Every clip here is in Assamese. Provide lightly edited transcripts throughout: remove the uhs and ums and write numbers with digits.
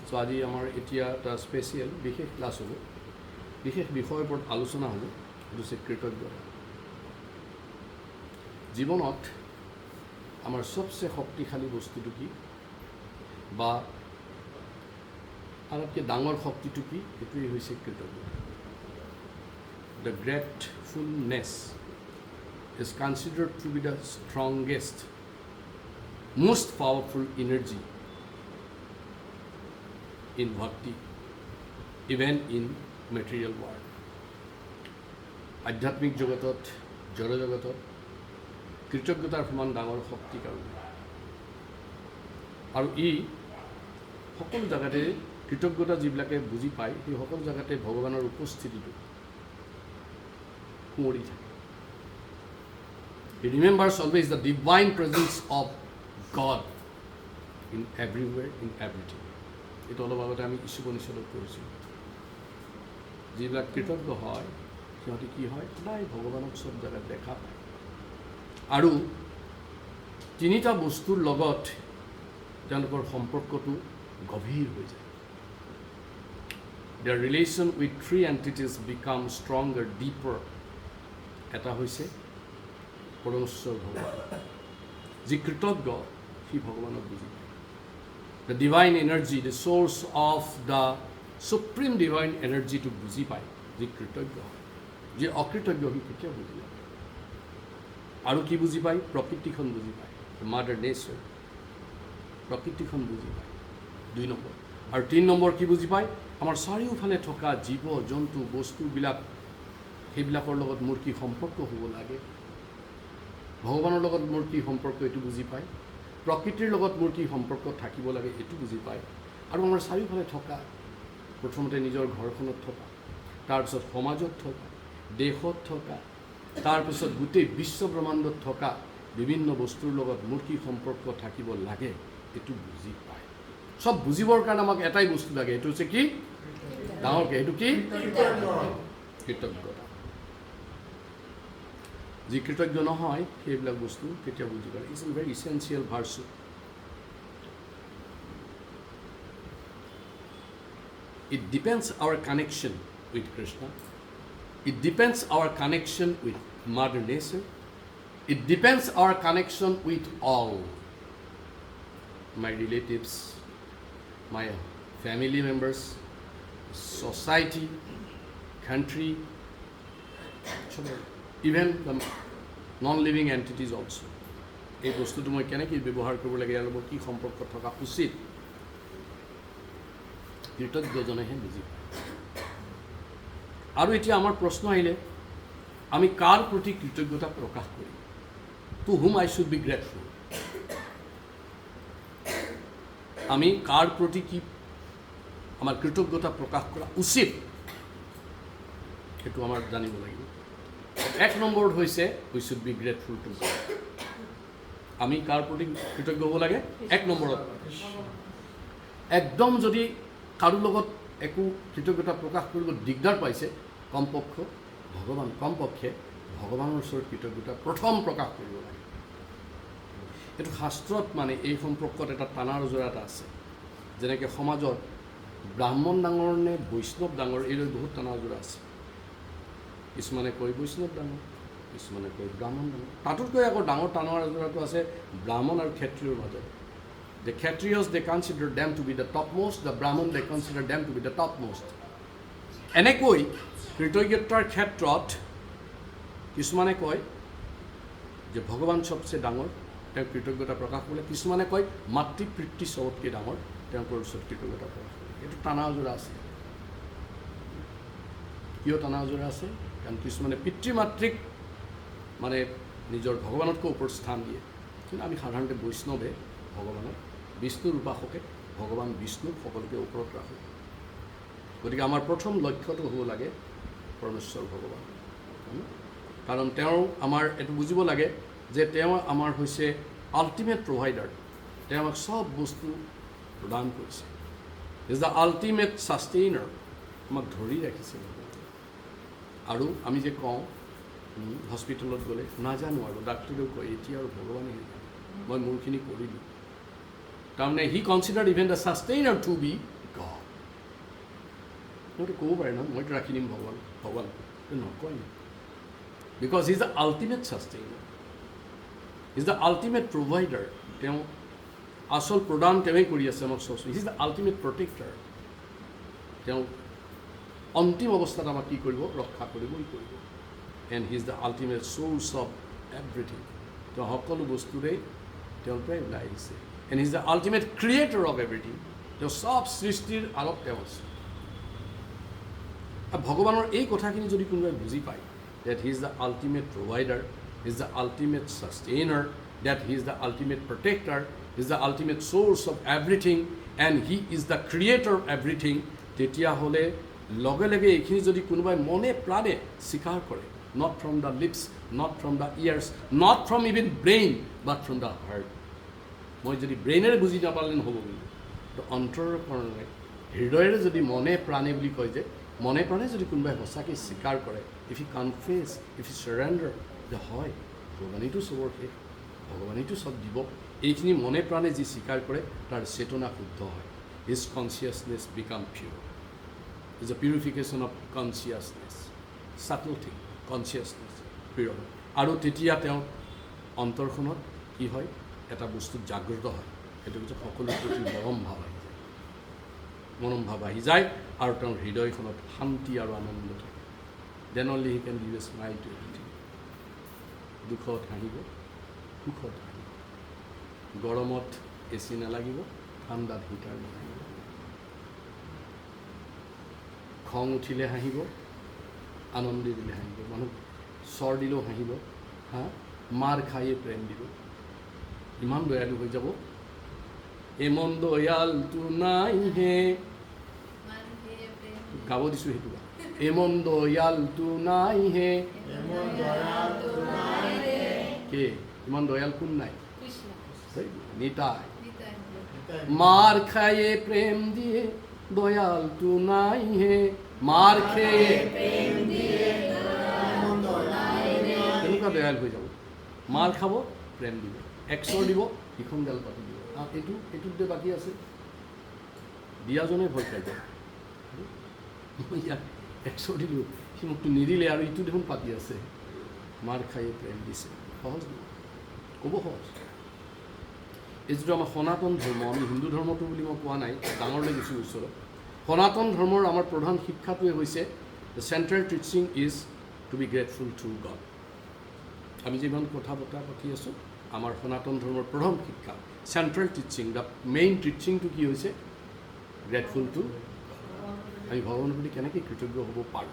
সো আজি আমাৰ এতিয়া এটা স্পেচিয়েল বিশেষ ক্লাছ হ'ব, বিশেষ বিষয়ৰ ওপৰত আলোচনা হ'ব, সেইটো হৈছে কৃতজ্ঞতা। জীৱনত আমাৰ সবচে শক্তিশালী বস্তুটো কি বা আটাইতকৈ ডাঙৰ শক্তিটো কি, সেইটোৱেই হৈছে কৃতজ্ঞতা। The gratefulness is considered to be the strongest, most powerful energy in bhakti, even in material world. আধ্যাত্মিক জগতত, জড় জগতত কৃতজ্ঞতাৰ সমান ডাঙৰ শক্তি কাৰো নাই। আৰু ই সকলো জেগাতে কৃতজ্ঞতা যিবিলাকে বুজি পায়, সেই সকলো জেগাতে ভগৱানৰ উপস্থিতিটো সোঁৱৰি থাকে। He remembers always the divine presence of God in everywhere, in everything. এইটো অলপ আগতে আমি ঈশ্বৰনিষদত কৰিছোঁ। যিবিলাক কৃতজ্ঞ হয় সিহঁতে কি হয়, সদায় ভগৱানক চব জেগাত দেখা পায়। আৰু তিনিটা বস্তুৰ লগত তেওঁলোকৰ সম্পৰ্কটো গভীৰ হৈ যায়। Their relation with three entities become stronger, deeper. এটা হৈছে পৰমেশ্বৰ ভগৱান, যি কৃতজ্ঞ সি ভগৱানক বুজি পায়। The divine energy, the source of the supreme divine এনাৰ্জিটো বুজি পায় যি কৃতজ্ঞ হয়। যি অকৃতজ্ঞ সি কেতিয়াও বুজি নাপায়। আৰু কি বুজি পায়? প্ৰকৃতিখন বুজি পায়, মাদাৰ নেচাৰ, প্ৰকৃতিখন বুজি পায় 2 নম্বৰ। আৰু 3 নম্বৰ কি বুজি পায়? আমাৰ চাৰিওফালে থকা জীৱ জন্তু বস্তুবিলাক, সেইবিলাকৰ লগত মোৰ কি সম্পৰ্ক হ'ব লাগে, ভগৱানৰ লগত মোৰ কি সম্পৰ্ক এইটো বুজি পায়, প্ৰকৃতিৰ লগত মোৰ কি সম্পৰ্ক থাকিব লাগে এইটো বুজি পায়। আৰু আমাৰ চাৰিওফালে থকা, প্ৰথমতে নিজৰ ঘৰখনত থকা, তাৰপিছত সমাজত থকা, দেশত থকা, তাৰপিছত গোটেই বিশ্ব ব্ৰহ্মাণ্ডত থকা বিভিন্ন বস্তুৰ লগত মোৰ কি সম্পৰ্ক থাকিব লাগে এইটো বুজি পায়। চব বুজিবৰ কাৰণে আমাক এটাই বস্তু লাগে, এইটো হৈছে কি? ডাঙৰকৈ এইটো কি? কৃতজ্ঞতা। যি কৃতজ্ঞ নহয় সেইবিলাক বস্তু কেতিয়া বুজি পায়। It's a very essential virtue. It depends our connection with Krishna. It depends our connection with Mother Nature. It depends our connection with all my relatives, my family members, society, country, even the non-living entities also. এই বস্তুটো মই কেনেকৈ ব্যৱহাৰ কৰিব লাগে, ইয়াৰ লগত কি সম্পৰ্ক থকা উচিত, কৃতজ্ঞজনেহে বুজি পায়। আৰু এতিয়া আমাৰ প্ৰশ্ন আহিলে, আমি কাৰ প্ৰতি কৃতজ্ঞতা প্ৰকাশ কৰিম? To whom I should be grateful. আমি কাৰ প্ৰতি কি আমাৰ কৃতজ্ঞতা প্ৰকাশ কৰা উচিত, সেইটো আমাৰ জানিব লাগিব। 1 নম্বৰত হৈছে we should be grateful to God. আমি কাৰ প্ৰতি কৃতজ্ঞ হ'ব লাগে? 1 নম্বৰত একদম যদি কাৰো লগত একো কৃতজ্ঞতা প্ৰকাশ কৰিব দিগদাৰ পাইছে, কমপক্ষে ভগৱানৰ ওচৰত কৃতজ্ঞতা প্ৰথম প্ৰকাশ কৰিব লাগে। এইটো শাস্ত্ৰত মানে এই সম্পৰ্কত এটা টানাৰ জোৰা এটা আছে। যেনেকৈ সমাজত ব্ৰাহ্মণ ডাঙৰ নে বৈষ্ণৱ ডাঙৰ, এইদৰে বহুত টানাৰ জোৰা আছে। কিছুমানে কয় বৈষ্ণৱ ডাঙৰ, কিছুমানে কয় ব্ৰাহ্মণ ডাঙৰ। তাতোতকৈ আকৌ ডাঙৰ টানাৰ জোৰাটো আছে ব্ৰাহ্মণ আৰু ক্ষত্ৰিয়ৰ মাজত। The Kshatriyas, they consider them to be the topmost. The Brahman, they consider them to be the topmost. এনেকৈ কৃতজ্ঞতাৰ ক্ষেত্ৰত কিছুমানে কয় যে ভগৱান চবচে ডাঙৰ, তেওঁ কৃতজ্ঞতা প্ৰকাশ কৰিলে। কিছুমানে কয় মাতৃপিতৃ চবতকৈ ডাঙৰ, তেওঁলোকৰ ওচৰত কৃতজ্ঞতা প্ৰকাশ কৰে। এইটো টানাজোৰা আছে। কিয় টানাজোৰা আছে? কাৰণ কিছুমানে পিতৃ মাতৃক মানে নিজৰ ভগৱানতকৈ ওপৰত স্থান দিয়ে। কিন্তু আমি সাধাৰণতে বৈষ্ণৱে ভগৱানক, বিষ্ণুৰ উপাসকে ভগৱান বিষ্ণুক সকলোকে ওপৰত ৰাখোঁ। গতিকে আমাৰ প্ৰথম লক্ষ্যটো হ'ব লাগে পৰমেশ্বৰ ভগৱান। কাৰণ তেওঁ আমাৰ এইটো বুজিব লাগে যে তেওঁ আমাৰ হৈছে আল্টিমেট প্ৰভাইডাৰ। তেওঁ আমাক চব বস্তু প্ৰদান কৰিছে। Is the ultimate sustainer. আমাক ধৰি ৰাখিছে। আৰু আমি যে কওঁ হস্পিটেলত গ'লে নাজানো, আৰু ডাক্তৰেও কয় এতিয়া আৰু ভগৱানে মই মোৰখিনি কৰিলোঁ। তাৰমানে he considered even the sustainer to be God. সিহঁতে ক'ব পাৰে নহয় মইতো ৰাখি দিম ভগৱান নকয় because he is the ultimate sustainer is the ultimate provider তেওঁ আচল প্ৰদান তেওঁই কৰি আছে আমাক চব he is the ultimate protector তেওঁ অন্তিম অৱস্থাত আমাক কি কৰিব ৰক্ষা কৰিবই কৰিব and he is the ultimate source of everything তেওঁ সকলো বস্তুৰেই তেওঁৰ পৰাই ওলাই আহিছে and he is the ultimate creator of everything তেওঁ চব সৃষ্টিৰ আঁৰত তেওঁ আছে ভগৱানৰ এই কথাখিনি যদি কোনোবাই বুজি পায় that he is the ultimate provider, he is the ultimate sustainer, that he is the ultimate protector, he is the ultimate source of everything, and he is the creator of everything, তেতিয়া হলে লগে লগে এইখিনি যদি কোনোবাই মনে প্ৰাণে স্বীকাৰ কৰে not from the lips, not from the ears, not from even brain, but from the heart. মই যদি ব্ৰেইনেৰে বুজি নাপালে নহ'ব কিন্তু তো অন্তৰৰ কাৰণে হৃদয়েৰে যদি মনে প্ৰাণে বুলি কয় যে মনে প্ৰাণে যদি কোনোবাই সঁচাকৈ স্বীকাৰ কৰে if you confess if you surrender যে হয় ভগৱানেইটো চবৰ শেষ ভগৱানেইটো চব দিব এইখিনি মনে প্ৰাণে যি স্বীকাৰ কৰে তাৰ চেতনা শুদ্ধ হয় his consciousness become pure is a purification of consciousness subtle thing consciousness pure আৰু তেতিয়া তেওঁ অন্তৰখনত কি হয় এটা বস্তুত জাগ্ৰত হয় সেইটো হৈছে সকলোৰ প্ৰতি মৰম ভাৱ আহি যায় আৰু তেওঁৰ হৃদয়খনত শান্তি আৰু আনন্দ থাকে then only he can give a smile to everything দুখত হাঁহিব সুখত হাঁহিব গৰমত এ চি নালাগিব ঠাণ্ডাত হিটাৰ নালাগিব খং উঠিলে হাঁহিব আনন্দ দিলে হাঁহিব মানুহ চৰ দিলেও হাঁহিব মাৰ খায়ে প্ৰেম দিব ইমান দয়ালু হৈ যাব এমন দয়ালটো নাই হে গাব দিছোঁ সেইটো এমন দয়ালটো নাই হে কে ইমান দয়াল কোন নাই নিতাই মার খায়ে প্রেম দিয়ে দয়ালটো নাই হে মার খেয়ে তেনেকুৱা দয়াল হৈ যাব মাৰ খাব প্ৰেম দিব এক্সৰ দিব ইখন গাল পাতি দিব এইটোত যে বাকী আছে দিয়াজনে ভয় খাই যায় মই ইয়াক এক্সৰ দিলোঁ সি মোকতো নিদিলে আৰু ইটো দেখোন পাতি আছে মাৰ খায়ে প্ৰেম দিছে সহজ দিব ক'ব সহজ এই যিটো আমাৰ সনাতন ধৰ্ম আমি হিন্দু ধৰ্মটো বুলি মই কোৱা নাই ডাঙৰলৈ গৈছোঁ ওচৰত সনাতন ধৰ্মৰ আমাৰ প্ৰধান শিক্ষাটোৱে হৈছে the central teaching is to be grateful to God আমি যিমান কথা বতৰা পাতি আছোঁ আমাৰ সনাতন ধৰ্মৰ প্ৰধান শিক্ষা চেণ্ট্ৰেল টিচিং দ্য মেইন টিচিংটো কি হৈছে গ্ৰেটফুল টু আমি ভগৱানৰ প্ৰতি কেনেকৈ কৃতজ্ঞ হ'ব পাৰোঁ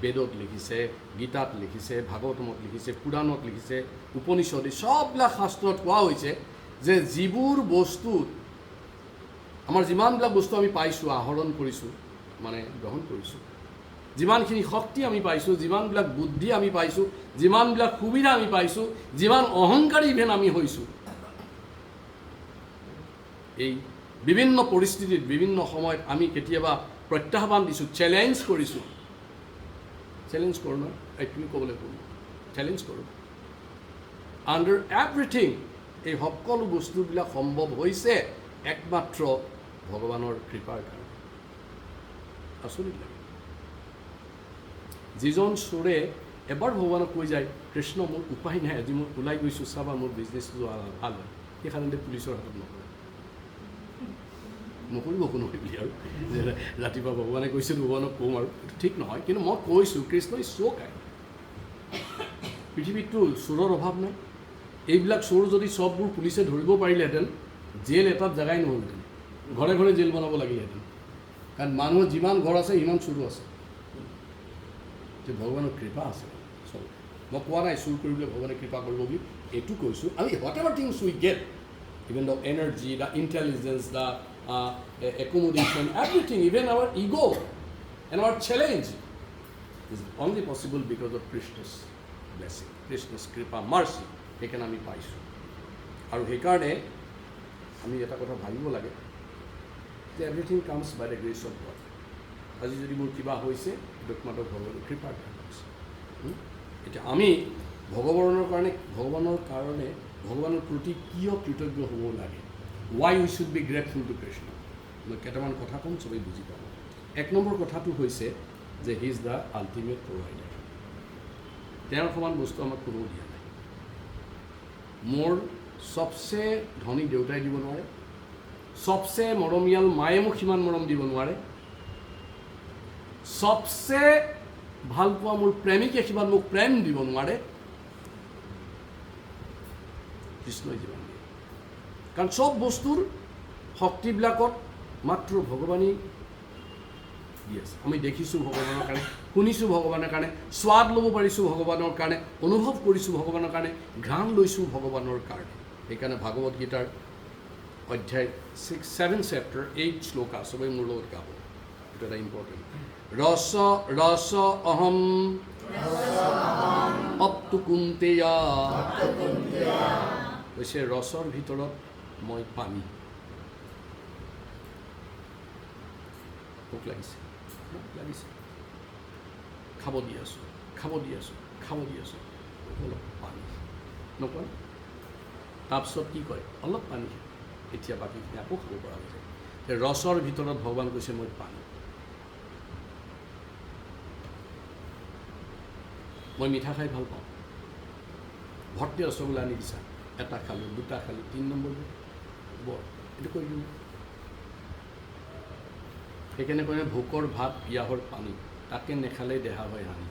বেদত লিখিছে গীতাত লিখিছে ভাগৱতমত লিখিছে পুৰাণত লিখিছে উপনিষদ সববিলাক শাস্ত্ৰত কোৱা হৈছে যে যিবোৰ বস্তুত আমাৰ যিমানবিলাক বস্তু আমি পাইছোঁ আহৰণ কৰিছোঁ মানে গ্ৰহণ কৰিছোঁ যিমানখিনি শক্তি আমি পাইছোঁ যিমানবিলাক বুদ্ধি আমি পাইছোঁ যিমানবিলাক সুবিধা আমি পাইছোঁ যিমান অহংকাৰী ইভেন আমি হৈছোঁ এই বিভিন্ন পৰিস্থিতিত বিভিন্ন সময়ত আমি কেতিয়াবা প্ৰত্যাহ্বান দিছোঁ চেলেঞ্জ কৰিছোঁ চেলেঞ্জ কৰোঁ নহয় এই তুমি ক'বলৈ কৰোঁ চেলেঞ্জ কৰোঁ আণ্ডাৰ এভৰিথিং এই সকলো বস্তুবিলাক সম্ভৱ হৈছে একমাত্ৰ ভগৱানৰ কৃপাৰ কাৰণে আচৰিত লাগে যিজন চোৰে এবাৰ ভগৱানক কৈ যায় কৃষ্ণ মোৰ উপায় নাই আজি মই ওলাই গৈছোঁ চাবা মোৰ বিজনেছটো ভাল হয় সেইকাৰণে পুলিচৰ হাতত নকৰিব কোনো বুলি আৰু যে ৰাতিপুৱা ভগৱানে কৈছিল ভগৱানক কওঁ আৰু এইটো ঠিক নহয় কিন্তু মই কৈছোঁ কৃষ্ণ ইজ চ' কাইণ্ড পৃথিৱীততো চোৰৰ অভাৱ নাই এইবিলাক চোৰ যদি চববোৰ পুলিচে ধৰিব পাৰিলেহেঁতেন জেল এটাত জেগাই নহ'লহেঁতেন ঘৰে ঘৰে জেল বনাব লাগিলেহেঁতেন কাৰণ মানুহৰ যিমান ঘৰ আছে সিমান চোৰো আছে যে ভগৱানৰ কৃপা আছে চব মই কোৱা নাই চুৰ কৰিবলৈ ভগৱানে কৃপা কৰিব বুলি এইটো কৈছোঁ আমি what ever things we get even the energy the intelligence the accommodation, everything, even our ego and our challenge is only possible because of Krishna's blessing, Krishna's kripa, mercy. সেইকাৰণে আমি পাইছোঁ আৰু সেইকাৰণে আমি এটা কথা ভাবিব লাগে যে everything comes by the grace of God আজি যদি মোৰ কিবা হৈছে একমাত্ৰ ভগৱানৰ কৃপাৰ কাৰণে হৈছে এতিয়া আমি ভগৱানৰ কাৰণে ভগৱানৰ প্ৰতি কিয় কৃতজ্ঞ হ'ব লাগে why we should be grateful to Krishna মই কেইটামান কথা ক'ম চবেই বুজি পাব এক নম্বৰ কথাটো হৈছে যে হি ইজ দ্য আল্টিমেট প্ৰভাইডাৰ। তেওঁৰ সমান বস্তু আমাক কোনেও দিয়া নাই। মোৰ চবচে ধনী দেউতাই দিব নোৱাৰে, চবচে মৰমীয়াল মায়ে মোক সিমান মৰম দিব নোৱাৰে, চবচে ভাল পোৱা মোৰ প্ৰেমিকে সিমান মোক প্ৰেম দিব নোৱাৰে, কৃষ্ণই জীৱন দিয়ে। কাৰণ চব বস্তুৰ শক্তিবিলাকত মাত্ৰ ভগৱানেই দি আছে। আমি দেখিছোঁ ভগৱানৰ কাৰণে, শুনিছোঁ ভগৱানৰ কাৰণে, স্বাদ ল'ব পাৰিছোঁ ভগৱানৰ কাৰণে, অনুভৱ কৰিছোঁ ভগৱানৰ কাৰণে, ঘ্ৰাণ লৈছোঁ ভগৱানৰ কাৰণে। সেইকাৰণে ভাগৱত গীতাৰ অধ্যায় 7 চেপ্টাৰ 8 শ্লোকা চবেই মোৰ লগত গাব। এইটো এটা ইম্পৰ্টেণ্ট। ৰস ৰস অহম অপ্তু কুন্তেয়া, কৈছে ৰসৰ ভিতৰত মই পানী। ভোক লাগিছে, খাব দি আছোঁ, অলপ পানী নকয়। তাৰপিছত কি কয়, অলপ পানী, এতিয়া বাকীখিনি আকৌ খাব পৰা হৈ যায়। ৰসৰ ভিতৰত ভগৱান কৈছে মই পানী। মই মিঠা খাই ভাল পাওঁ, ভৰ্তি ৰসগোল্লা আনি দিছা, এটা খালোঁ, দুটা খালোঁ, 3 নম্বৰ বৰ এইটো কৰি দিওঁ। সেইকাৰণে কয় ভোকৰ ভাত পিয়াহৰ পানী, তাকে নেখালে দেহা হয় হানি।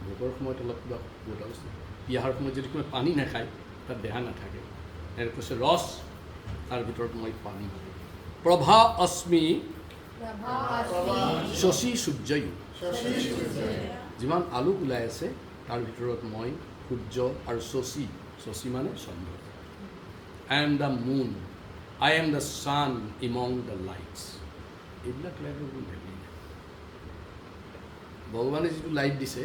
ভোকৰ সময়ত অলপ কিবা গোটা বস্তু, পিয়াহৰ সময়ত যদি কোনো পানী নাখায় তাত দেহা নাথাকে। এনেকৈ কৈছে ৰস, তাৰ ভিতৰত মই পানী। প্ৰভা অস্মি শশী সূৰ্যয়ো, যিমান আলোক ওলাই আছে তাৰ ভিতৰত মই সূৰ্য আৰু শশী মানে চন্দ্ৰ। I am the moon, I am the sun among the lights. এইবিলাক লাইটৰ কোনো ভেলু নাই। ভগৱানে যিটো লাইট দিছে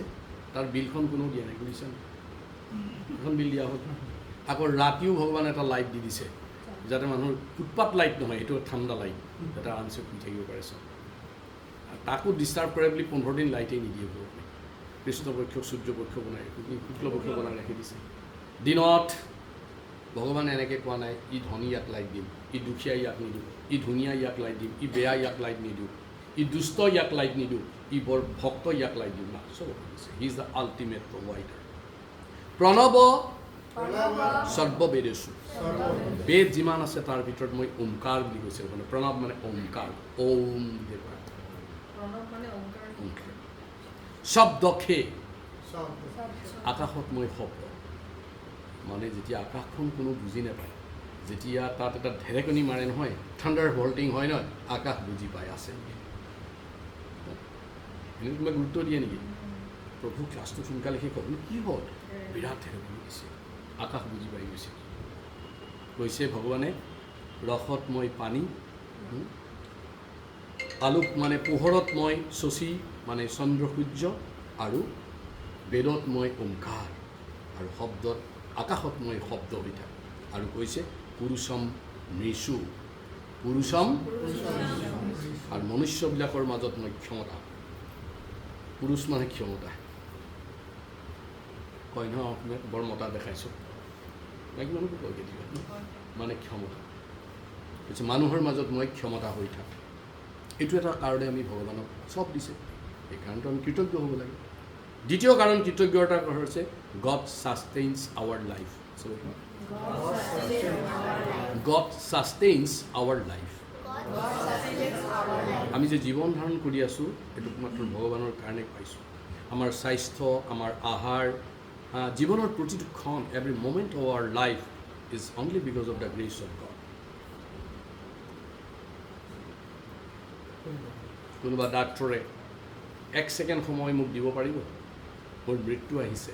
তাৰ বিলখন কোনেও দিয়া নাই, বুজিছেনে? এখন বিল দিয়া হ'ল। আকৌ ৰাতিও ভগৱানে এটা লাইট দি দিছে যাতে মানুহৰ উৎপাত লাইট নহয়, এইটো ঠাণ্ডা লাইট, যাতে আৰামছে শুই থাকিব পাৰে চব। তাকো ডিষ্টাৰ্ব কৰে বুলি 15 দিন লাইটেই নিদিয়ে ভগৱানে। কৃষ্ণপক্ষক সূৰ্যপক্ষ বনাই, শুক্লপক্ষ বনাই ৰাখি দিছে। দিনত ভগৱানে এনেকৈ কোৱা নাই ই ধনী ইয়াক লাইট দিম, ই দুখীয়া ইয়াক নিদিওঁ, ই ধুনীয়া ইয়াক লাইট দিম, ই বেয়া ইয়াক লাইট নিদিওঁ, ই দুষ্ট ইয়াক লাইট নিদিওঁ, ই বৰ ভক্ত ইয়াক লাইট দিম না। চব দিছে। He is the ultimate provider. প্ৰণৱ সৰ্ববেদেশু, বেদ যিমান আছে তাৰ ভিতৰত মই ওমকাৰ বুলি কৈছে। মানে প্ৰণৱ মানে ওমকাৰ, ওম বুলি কয়। শব্দখে, আকাশত মই শব্দ। মানে যেতিয়া আকাশখন কোনো বুজি নাপায়, যেতিয়া তাত এটা ঢেৰেকনি মাৰে নহয়, থাণ্ডাৰ ভল্টিং হয় নহয়, আকাশ বুজি পায় আছে। এনেই কোনোবাই গুৰুত্ব দিয়ে নেকি? প্ৰভু ক্লাছটো সোনকালে শেষ হ'ল, কি হ'ল? বিৰাট ঢেৰেকনি দিছে, আকাশ বুজি পাই গৈছে। কৈছে ভগৱানে ৰসত মই পানী, আলোক মানে পোহৰত মই শশী মানে চন্দ্ৰ সূৰ্য, আৰু বেদত মই ওমকাৰ, আৰু শব্দত আকাশত মই শব্দ হৈ থাকোঁ। আৰু কৈছে পুৰুষম মৃষু, পুৰুষম, আৰু মনুষ্যবিলাকৰ মাজত মই ক্ষমতা। পুৰুষ মানে ক্ষমতা, কয় নহয় অসমীয়াত বৰ মতা দেখাইছোঁ, মাইকী মানুহকো কয় কেতিয়াবা, মানে ক্ষমতা। কৈছে মানুহৰ মাজত মই ক্ষমতা হৈ থাকোঁ। এইটো এটা কাৰণে আমি ভগৱানক চব দিছে, এই কাৰণটো আমি কৃতজ্ঞ হ'ব লাগে। দ্বিতীয় কাৰণ কৃতজ্ঞতাৰ হৈছে God sustains our life. God sustains our life. আমি যে জীৱন ধাৰণ কৰি আছোঁ এইটো মাত্ৰ ভগৱানৰ কাৰণে পাইছোঁ। আমাৰ স্বাস্থ্য, আমাৰ আহাৰ, জীৱনৰ প্ৰতিটো ক্ষণ, every moment of our life is only because of the grace of God. কোনোবা ডাক্তৰে 1 ছেকেণ্ড সময় মোক দিব পাৰিব? মোৰ মৃত্যু আহিছে,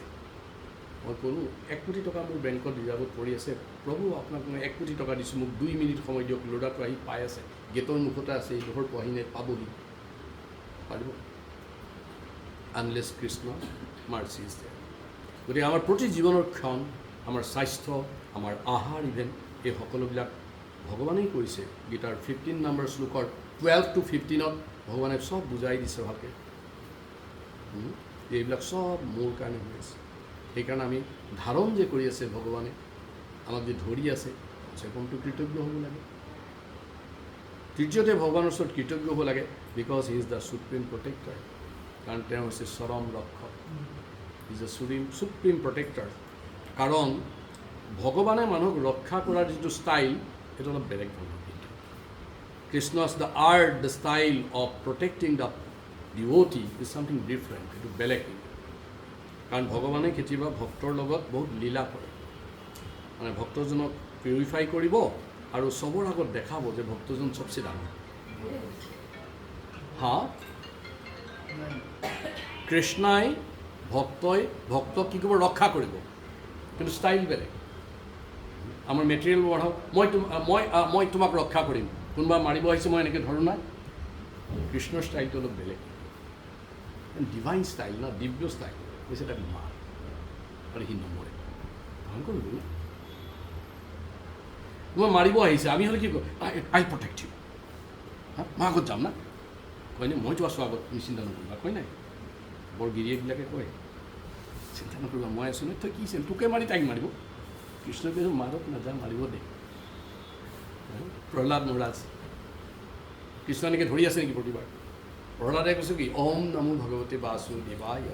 মই ক'লোঁ 1 কোটি টকা মোৰ বেংকত ৰিজাৰ্ভত পৰি আছে, প্ৰভু আপোনাক মই 1 কোটি টকা দিছোঁ, মোক 2 মিনিট সময় দিয়ক, ল'ৰাটো আহি পাই আছে, গেটৰ মুখতে আছে, এই ঘৰ পোৱাহি নাই, পাবহি পাৰিব? Unless Krishna mercy is there. গতিকে আমাৰ প্ৰতি জীৱনৰ ক্ষণ, আমাৰ স্বাস্থ্য, আমাৰ আহাৰ, ইভেন এই সকলোবিলাক ভগৱানেই কৰিছে। গীতাৰ 15 নম্বৰ শ্লোকৰ 12 to 15 ভগৱানে চব বুজাই দিছে ভালকৈ। এইবিলাক চব মোৰ কাৰণে হৈ আছে। সেইকাৰণে আমি ধাৰণ যে কৰি আছে ভগৱানে, আমাক যে ধৰি আছে, কমটো কৃতজ্ঞ হ'ব লাগে। তৃতীয়তে ভগৱানৰ ওচৰত কৃতজ্ঞ হ'ব লাগে because he is the supreme protector, কাৰণ তেওঁ হৈছে চৰম ৰক্ষক, ইজ দ্য সুপ্ৰিম প্ৰটেক্টৰ। কাৰণ ভগৱানে মানুহক ৰক্ষা কৰাৰ যিটো ষ্টাইল সেইটো অলপ বেলেগ ধৰণৰ। কিন্তু কৃষ্ণ's the art, the style of protecting the devotee is something different, এইটো বেলেগ। কাৰণ ভগৱানে কেতিয়াবা ভক্তৰ লগত বহুত লীলা কৰে, মানে ভক্তজনক পিউৰিফাই কৰিব আৰু চবৰ আগত দেখাব যে ভক্তজন চবচে ডাঙৰ। হা, কৃষ্ণাই ভক্তক কি কৰিব, ৰক্ষা কৰিব, কিন্তু ষ্টাইল বেলেগ। আমাৰ মেটেৰিয়েল বঢ়াওক, মই তোমাক ৰক্ষা কৰিম, কোনোবা মাৰিব আহিছে মই এনেকৈ ধৰোঁ নাই। কৃষ্ণৰ ষ্টাইলটো অলপ বেলেগ, ডিভাইন ষ্টাইল ন, দিব্য ষ্টাইল হৈছে তাক মাৰ আৰু সি নমৰে, ভয়ংকৰ হ'ব না। তোমাৰ মাৰিব আহিছে, আমি হ'লে কি কওঁ, আই প্ৰটেক্ট ইউ, হা মই আগত যাম না, কয়নে মইতো আছোঁ আগত, তুমি চিন্তা নকৰিবা, কয় নাই বৰ গিৰিয়েকবিলাকে কয়, চিন্তা নকৰিবা মই আছোঁ নহয়, তই কি চিন্তা, তোকে মাৰি তাইক মাৰিব। কৃষ্ণই কৈছোঁ মাৰক নাযাওঁ, মাৰিব দে। প্ৰহ্লাদ মহাৰাজ কৃষ্ণ এনেকৈ ধৰি আছে নেকি প্ৰতিবাৰ? প্ৰহ্লাদে কৈছোঁ কি ওম নমো ভগৱতে বাসুদেৱায়,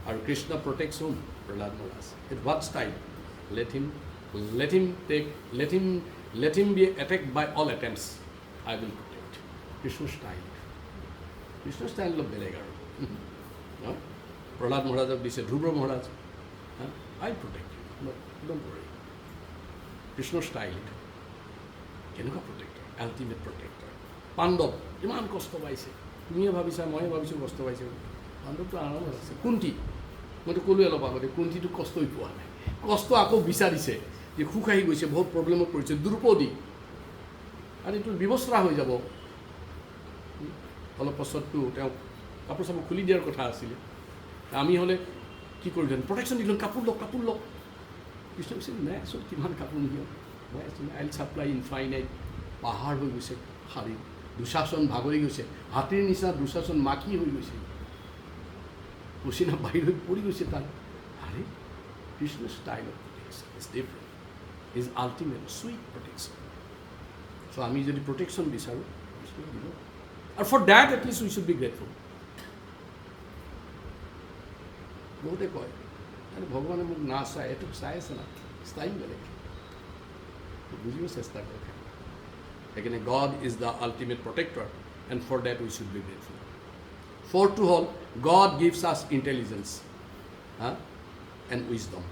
আৰু Krishna protects home, Prahlad Maharaj. It what style, let him be attacked by all attempts, I will protect. Krishna style অলপ বেলেগ আৰু প্ৰহ্লাদ মহাৰাজক দিছে, ধ্ৰুৱ মহাৰাজ, I protect you, don't worry. কৃষ্ণৰ ষ্টাইল কেনেকুৱা প্ৰটেক্টৰ, আল্টিমেট প্ৰটেক্টৰ। পাণ্ডৱ ইমান কষ্ট পাইছে, তুমিয়ে ভাবিছা ময়ে ভাবিছোঁ কষ্ট পাইছে, পাণ্ডৱটো আৰামত আছে। কুন্তি, মইতো ক'লোৱে অলপ আগতে, কুন্তিটো কষ্টই পোৱা নাই, কষ্ট আকৌ বিচাৰিছে, যে সুখ আহি গৈছে, বহুত প্ৰব্লেমত পৰিছে। দ্ৰুপদী আৰু এইটো বিবস্ত্ৰা হৈ যাব, অলপ পাছততো তেওঁক কাপোৰ চাপোৰ খুলি দিয়াৰ কথা আছিলে। আমি হ'লে কি কৰিলোঁ, প্ৰটেকশ্যন দিলোঁ, কাপোৰ লওক। কৃষ্ণ কৈছে নাই আচল কিমান কাপোৰ নিয়ম, মই আছোঁ আই উইল ছাপ্লাই ইনফাইনাইট। পাহাৰ হৈ গৈছে শাৰী, দুঃশাসন ভাগৰি গৈছে, হাতীৰ নিচিনা দুঃশাসন মাখি হৈ গৈছে, পচিনা বাহিৰ হৈ পৰি গৈছে তাৰ। আৰে Krishna style of protection is different, is ultimate sweet protection. So' আমি যদি প্ৰটেকশ্যন বিচাৰোঁ কৃষ্ণ দিব, আৰু for that at least we should be grateful. বহুতে কয় আৰু ভগৱানে মোক না চাই, এইটো চাই আছে না, ষ্টাইল বেলেগ, বুজিব চেষ্টা কৰে। সেইকাৰণে God is the ultimate protector, and for that we should be grateful. ফ'ৰ্থটো হ'ল God gives us intelligence and wisdom.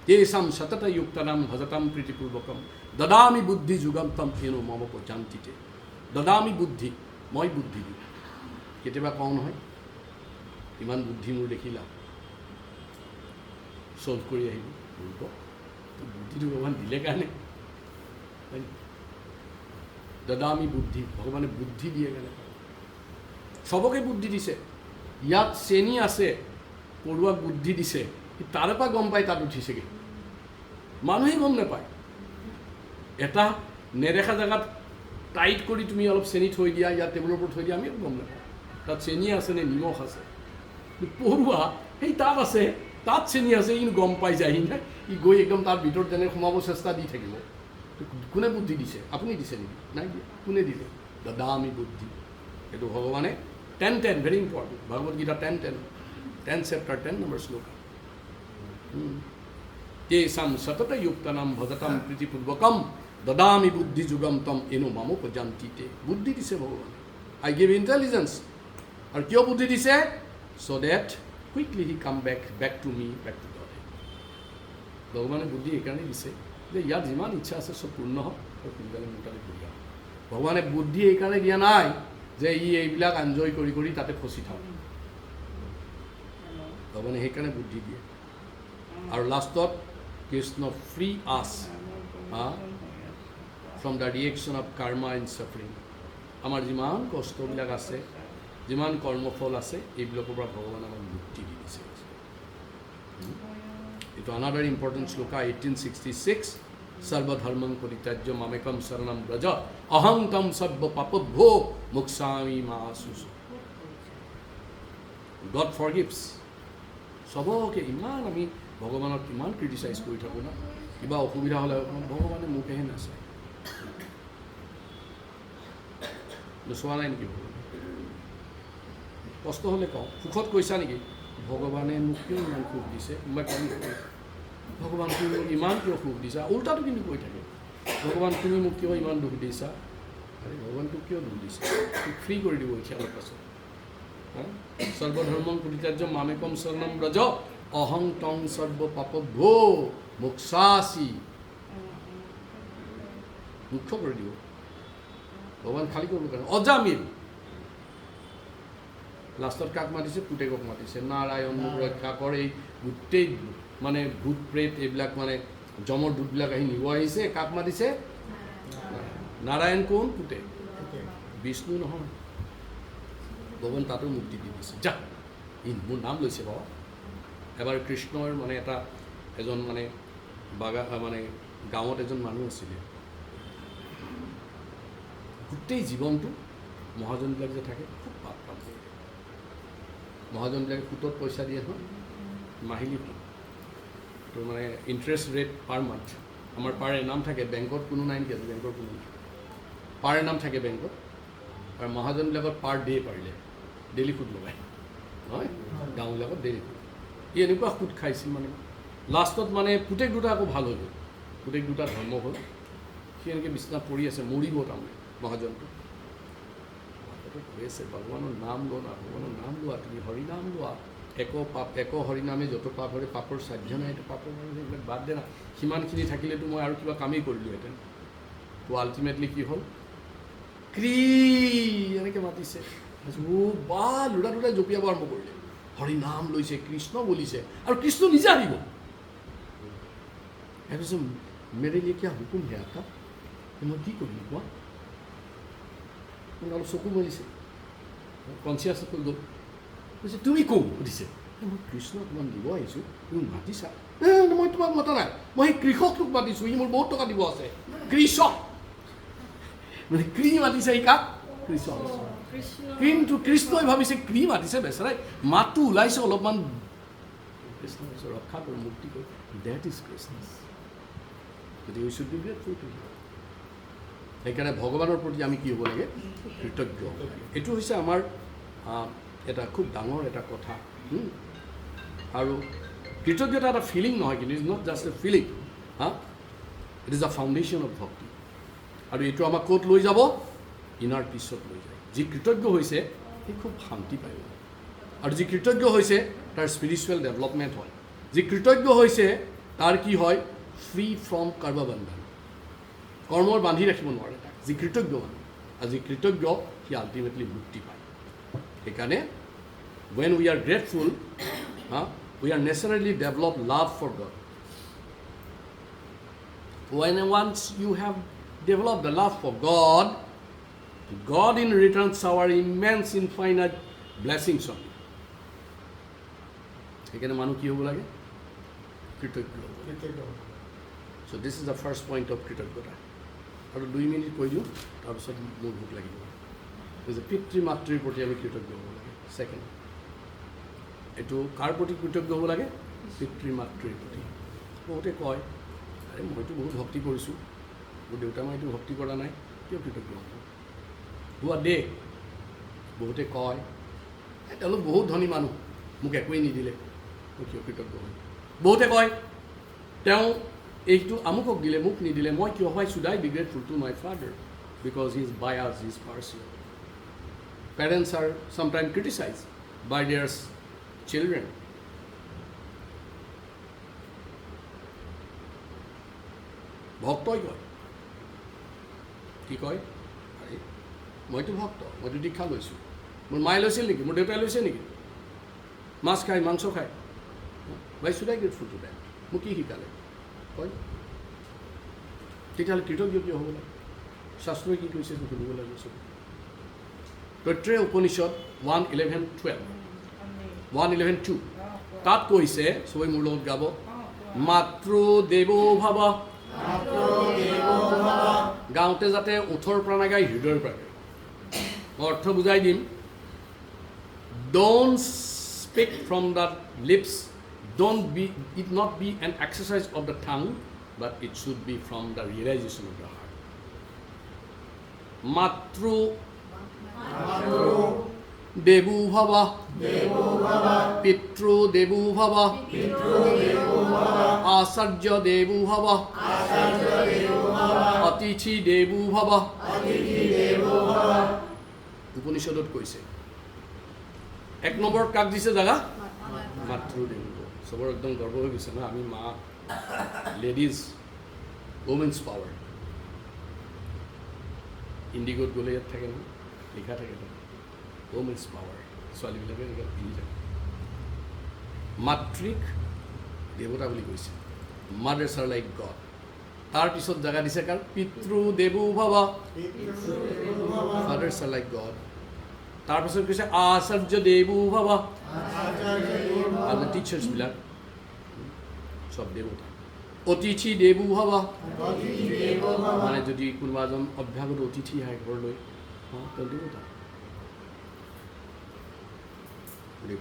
তেষাম সততযুক্তানাম ভজতাম প্ৰীতিপূৰ্বকম দদামি বুদ্ধি যুগম তম হেনো মম পঞ্চান্তিতে। দদামি বুদ্ধি, মই বুদ্ধি দিওঁ। কেতিয়াবা কওঁ নহয়, ইমান বুদ্ধি মোৰ দেখিলা, চল্ভ কৰি আহিব, বুদ্ধিটো ভগৱান দিলে কাৰণে। দদামি বুদ্ধি, ভগৱানে বুদ্ধি দিয়ে কাৰণে, চবকে বুদ্ধি দিছে। ইয়াত চেনি আছে, পৰুৱাক বুদ্ধি দিছে, তাৰে পৰা গম পাই তাত উঠিছেগৈ, মানুহে গম নাপায়। এটা নেদেখা জেগাত টাইট কৰি তুমি অলপ চেনি থৈ দিয়া, ইয়াত টেবুলৰ ওপৰত থৈ দিয়া, আমি গম নাপাওঁ তাত চেনি আছে নে নিমখ আছে। পৰুৱা সেই তাত আছে, তাত চেনি আছে, ই গম পাই যায়, ই গৈ একদম তাৰ ভিতৰত যেনে সোমাব চেষ্টা দি থাকিব। কোনে বুদ্ধি দিছে? আপুনি দিছে নেকি? নাই দিয়া। কোনে দিলে? দদামি বুদ্ধি। এইটো ভগৱানে 10:10 very important, Bhagavad Gita 10 chapter 10 number শ্লোক। তেষাম সততযুক্তানাম ভজতাম প্ৰীতিপূৰ্বকম দদামি বুদ্ধি যুগম তম এনো মামো পৰ্যন্তিতে। বুদ্ধি দিছে ভগৱানে, আই গিভ ইণ্টেলিজেঞ্চ। আৰু কিয় বুদ্ধি দিছে? চ' date quickly he came back to me, back to God. ভগৱানে বুদ্ধি এইকাৰণে দিছে যে ইয়াত যিমান ইচ্ছা আছে চব পূৰ্ণ হওক আৰু সোনকালে মোৰ তাতে ঘূৰি আহক। ভগৱানে বুদ্ধি এইকাৰণে দিয়া নাই যে ই এইবিলাক এনজয় কৰি কৰি তাতে ফচি থাকক। ভগৱানে সেইকাৰণে বুদ্ধি দিয়ে। আৰু লাষ্টত Krishna free us from the reaction of karma and suffering. আমাৰ যিমান কষ্টবিলাক আছে, যিমান কৰ্মফল আছে, এইবিলাকৰ পৰা ভগৱানে আমাক মুক্তি দি দিছে। এইটো আনাদাৰ ইম্পৰ্টেণ্ট শ্লোকা 1866, সৰ্বধৰ্মং পৰিত্যাজ্য মামেকম শৰণম ব্ৰজ অহং তম সৰ্ব পাপভ্যো মোক্ষামি মা শুচি। গড ফৰগিভছ। চবকে ইমান আমি ভগৱানক ইমান ক্ৰিটিচাইজ কৰি থাকোঁ না, কিবা অসুবিধা হ'লে ভগৱানে মোকহে নাচায় নোচোৱা নাই নেকি কষ্ট হ'লে কওঁ সুখত কৈছা নেকি ভগৱানে মোক কিয় ইমান সুখ দিছে মই কম ভগৱান তুমি মোক ইমান কিয় সুখ দিছা উল্টাটো কিন্তু কৈ থাকে ভগৱান তুমি মোক কিয় ইমান দুখ দিছা আৰে ভগৱানটোক কিয় দুখ দিছা ফ্ৰী কৰি দিব এতিয়া অলপ পাছত সৰ্বধৰ্মং পৰিত্যাজ্য মামেকম শৰণম ব্ৰজ অহং তং সৰ্ব পাপভ্যো মোক্ষাসি মুখ্য কৰি দিব ভগৱান খালী কৰিব কাৰণে অজামিল লাষ্টত কাক মাতিছে পুতেকক মাতিছে নাৰায়ণ মোক ৰক্ষা কৰে গোটেই মানে ভূত প্ৰেত এইবিলাক মানে যমৰ দূতবিলাক আহি নিব আহিছে কাক মাতিছে নাৰায়ণ কোন পুতেক বিষ্ণু নহয় ভগৱান তাতো মুক্তি দি দিছে যা মোৰ নাম লৈছে বাবা এবাৰ কৃষ্ণৰ মানে এজন মানে মানে গাঁৱত এজন মানুহ আছিলে গোটেই জীৱনটো মহাজনবিলাক যে থাকে খুব পাপ কাম কৰি থাকে মহাজনবিলাকে সুতত পইচা দিয়ে নহয় মাহিলী তো মানে ইণ্টাৰেষ্ট ৰেট পাৰ মান্থ আমাৰ পাৰ এনাম থাকে বেংকত কোনো নাই নেকি বেংকৰ কোনো নাই পাৰ এনাম থাকে বেংকত আৰু মহাজনবিলাকত পাৰ ডে পাৰিলে ডেইলি সুদ লগায় নহয় গাঁওবিলাকত ডেইলি সুদ ই এনেকুৱা সুদ খাইছিল মানে লাষ্টত মানে পুতেক দুটা আকৌ ভাল হৈ গ'ল পুতেক দুটা ধৰ্ম হ'ল সি এনেকৈ বিচনাত পৰি আছে মৰিব তাৰমানে মহাজনটো কৈ আছে ভগৱানৰ নাম লোৱা ভগৱানৰ নাম লোৱা তুমি হৰিনাম লোৱা এক হৰিনামে যত পাপ হৰে পাপৰ সাধ্য নাই এইটো পাপৰ এইবিলাক বাদ দে না সিমানখিনি থাকিলেতো মই আৰু কিবা কামেই কৰিলোঁহেঁতেন তো আল্টিমেটলি কি হ'ল ক্ৰী এনেকৈ মাতিছে বা ল'ৰা দুটাই জঁপিয়াব আৰম্ভ কৰিলে হৰিনাম লৈছে কৃষ্ণ বলিছে আৰু কৃষ্ণ নিজে আহিব ভাবিছোঁ মেৰে লিয়ে কিয় হুকুম হে আকা মই কি কৰিম কোৱা মোক অলপ চকু মেলিছে কনচিয়াছ হৈ গ'ল কৈছে তুমি কোন সুধিছে মই কৃষ্ণক ইমান দিব আহিছোঁ তুমি মাতিছা মই তোমাক মতা নাই মই সেই কৃষকটোক মাতিছোঁ সি মোৰ বহুত টকা দিব আছে কৃষক মানে কৃ মাতিছে এই কাক কৃষক কিন্তু কৃষ্ণই ভাবিছে কৃ মাতিছে বেচেৰাই মাতটো ওলাইছে অলপমান কৃষ্ণ ৰক্ষা কৰি মুক্তি কৰি ডেট ইজ কৃষ্ণ গতিকে we should be grateful to him সেইকাৰণে ভগৱানৰ প্ৰতি আমি কি হ'ব লাগে কৃতজ্ঞ হ'ব লাগে এইটো হৈছে আমাৰ এটা খুব ডাঙৰ এটা কথা আৰু কৃতজ্ঞতা এটা ফিলিং নহয় কিন্তু is not just a feeling it is the foundation of bhakti আৰু এইটো আমাক ক'ত লৈ যাব ইনাৰ পিছত লৈ যায় যি কৃতজ্ঞ হৈছে সি খুব শান্তি পায় আৰু যি কৃতজ্ঞ হৈছে তাৰ স্পিৰিচুৱেল ডেভেলপমেণ্ট হয় যি কৃতজ্ঞ হৈছে তাৰ কি হয় ফ্ৰী ফ্ৰম কৰ্মবন্ধন কৰ্মৰ বান্ধি ৰাখিব নোৱাৰে তাক যি কৃতজ্ঞ মানুহ আৰু যি কৃতজ্ঞ সি আল্টিমেটলি মুক্তি পায় সেইকাৰণে when we are grateful we are naturally develop love for God once you have developed the love for God in return shower immense infinite blessings on you সেইকাৰণে মানুহ কি হ'ব লাগে কৃতজ্ঞ so this is the first point of কৃতজ্ঞতা আৰু 2 মিনিট কৈ দিওঁ তাৰপিছত মোৰ ভোক লাগিব যে পিতৃ মাতৃৰ প্ৰতি আমি কৃতজ্ঞ হ'ব লাগে ছেকেণ্ড এইটো কাৰ প্ৰতি কৃতজ্ঞ হ'ব লাগে পিতৃ মাতৃৰ প্ৰতি বহুতে কয় আৰে মইতো বহুত ভক্তি কৰিছোঁ মোৰ দেউতা মাইতো ভক্তি কৰা নাই কিয় কৃতজ্ঞ হ'ব হোৱা দে বহুতে কয় তেওঁলোক বহুত ধনী মানুহ মোক একোৱেই নিদিলে মই কিয় কৃতজ্ঞ হ'ম বহুতে কয় তেওঁ এইটো আমুকক দিলে মোক নিদিলে মই কিয় হয় should I be grateful to my father because he is biased he is partial Parents are sometimes criticized by their children. ভক্তই কয় কি কয় আৰে মইতো ভক্ত মইতো দীক্ষা লৈছোঁ মোৰ মায়ে লৈছিল নেকি মোৰ দেউতাই লৈছে নেকি মাছ খায় মাংস খায় why should I grateful to them মোক কি শিকালে কয় তেতিয়াহ'লে কৃতজ্ঞ কিয় হ'ব লাগে শাস্ত্ৰই কি কৈছে শুনিব লাগে চব তৈত্ৰেয় উপনিষদ 1:11-2 তাত কৈছে সবাই মোৰ লগত গাব মাতৃ দেৱ ভাৱ গাওঁতে যাতে ওঠৰ প্ৰাণা গাই হৃদয়ৰ পৰা মই অৰ্থ বুজাই দিম don't speak from the lips don't be it not be an exercise of the tongue but it should be from the realization of the heart. Matru Devu Bhava Pitru Devu Bhava Asarja Devu Bhava Atithi Devu Bhava উপনিষদত কৈছে 1 নম্বৰ কাক দিছে জাগা মাতৃ দেৱী সবৰ একদম গৰ্ব হৈ গৈছে না আমি মা লেডিজ ওমেন্স পাৱাৰ ইণ্ডিগোত গ'লে ইয়াত থাকে ন লিখা থাকে ওমেন্স পাৱাৰ ছোৱালীবিলাকে এনেকৈ পিন্ধি থাকে মাতৃক দেৱতা বুলি কৈছে মাদাৰ্ছ আৰ লাইক গড তাৰপিছত জাগা দিছে কাৰ পিতৃ দেৱো ভাবা ফাদাৰ্ছ আৰ লাইক গড তাৰপিছত কৈছে আচাৰ্য দেৱো ভাবা আৰু টিচাৰ্ছবিলাক সব দেৱতা অতিথি দেৱো ভাবা মানে যদি কোনোবা এজন অভ্যাগত অতিথি আহে ঘৰলৈ তেওঁ দেৱতা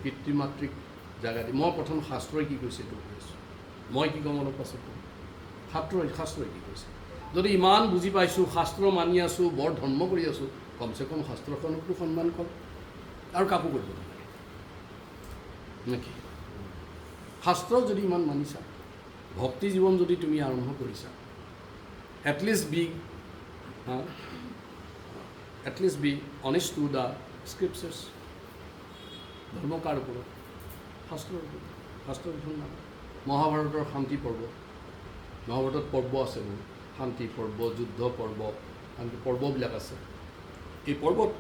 পিতৃ মাতৃক জাগা দি মই প্ৰথম শাস্ত্ৰই কি কৈছে এইটো কৈছোঁ মই কি ক'ম অলপ পাছত ক'ম শাস্ত্ৰই কি কৈছে যদি ইমান বুজি পাইছোঁ শাস্ত্ৰ মানি আছোঁ বৰ ধৰ্ম কৰি আছোঁ কমচে কম শাস্ত্ৰখনকতো সন্মান কৰ আৰু কাকো কৰিব নালাগে নেকি শাস্ত্ৰ যদি ইমান মানিছা ভক্তি জীৱন যদি তুমি আৰম্ভ কৰিছা at least be honest to the scriptures ধৰ্ম কাৰ ওপৰত শাস্ত্ৰৰ ওপৰত শাস্ত্ৰৰ ওপৰত নাম মহাভাৰতৰ শান্তি পৰ্ব মহাভাৰতত পৰ্ব আছে বহুত শান্তি পৰ্ব যুদ্ধ পৰ্ব শান্তি পৰ্ববিলাক আছে এই পৰ্বত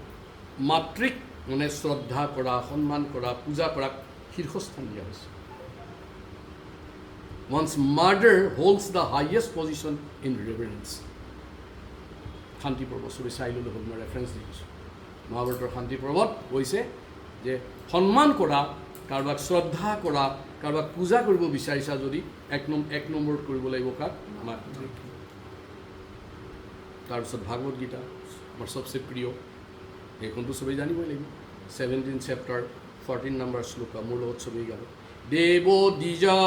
মাতৃক মানে শ্ৰদ্ধা কৰা সন্মান কৰা পূজা কৰাক শীৰ্ষস্থান দিয়া হৈছে One's mother holds the highest position in reverence. শান্তি পৰ্ব চবে চাই ল'লে হ'ল মই ৰেফাৰেঞ্চ দি দিছোঁ মহাভাৰতৰ শান্তি পৰ্বত কৈছে যে সন্মান কৰা কাৰোবাক শ্ৰদ্ধা কৰা কাৰোবাক পূজা কৰিব বিচাৰিছা যদি এক নম্বৰত কৰিব লাগিব কাক মাতৃক তাৰপিছত ভাগৱত গীতা আমাৰ চবচে প্ৰিয় এইখনটো চবেই জানিবই লাগিব 17 চেপ্টাৰ 14 নম্বৰ শ্লোকা মোৰ লগত চবেই গাব দেৱ দ্বিজা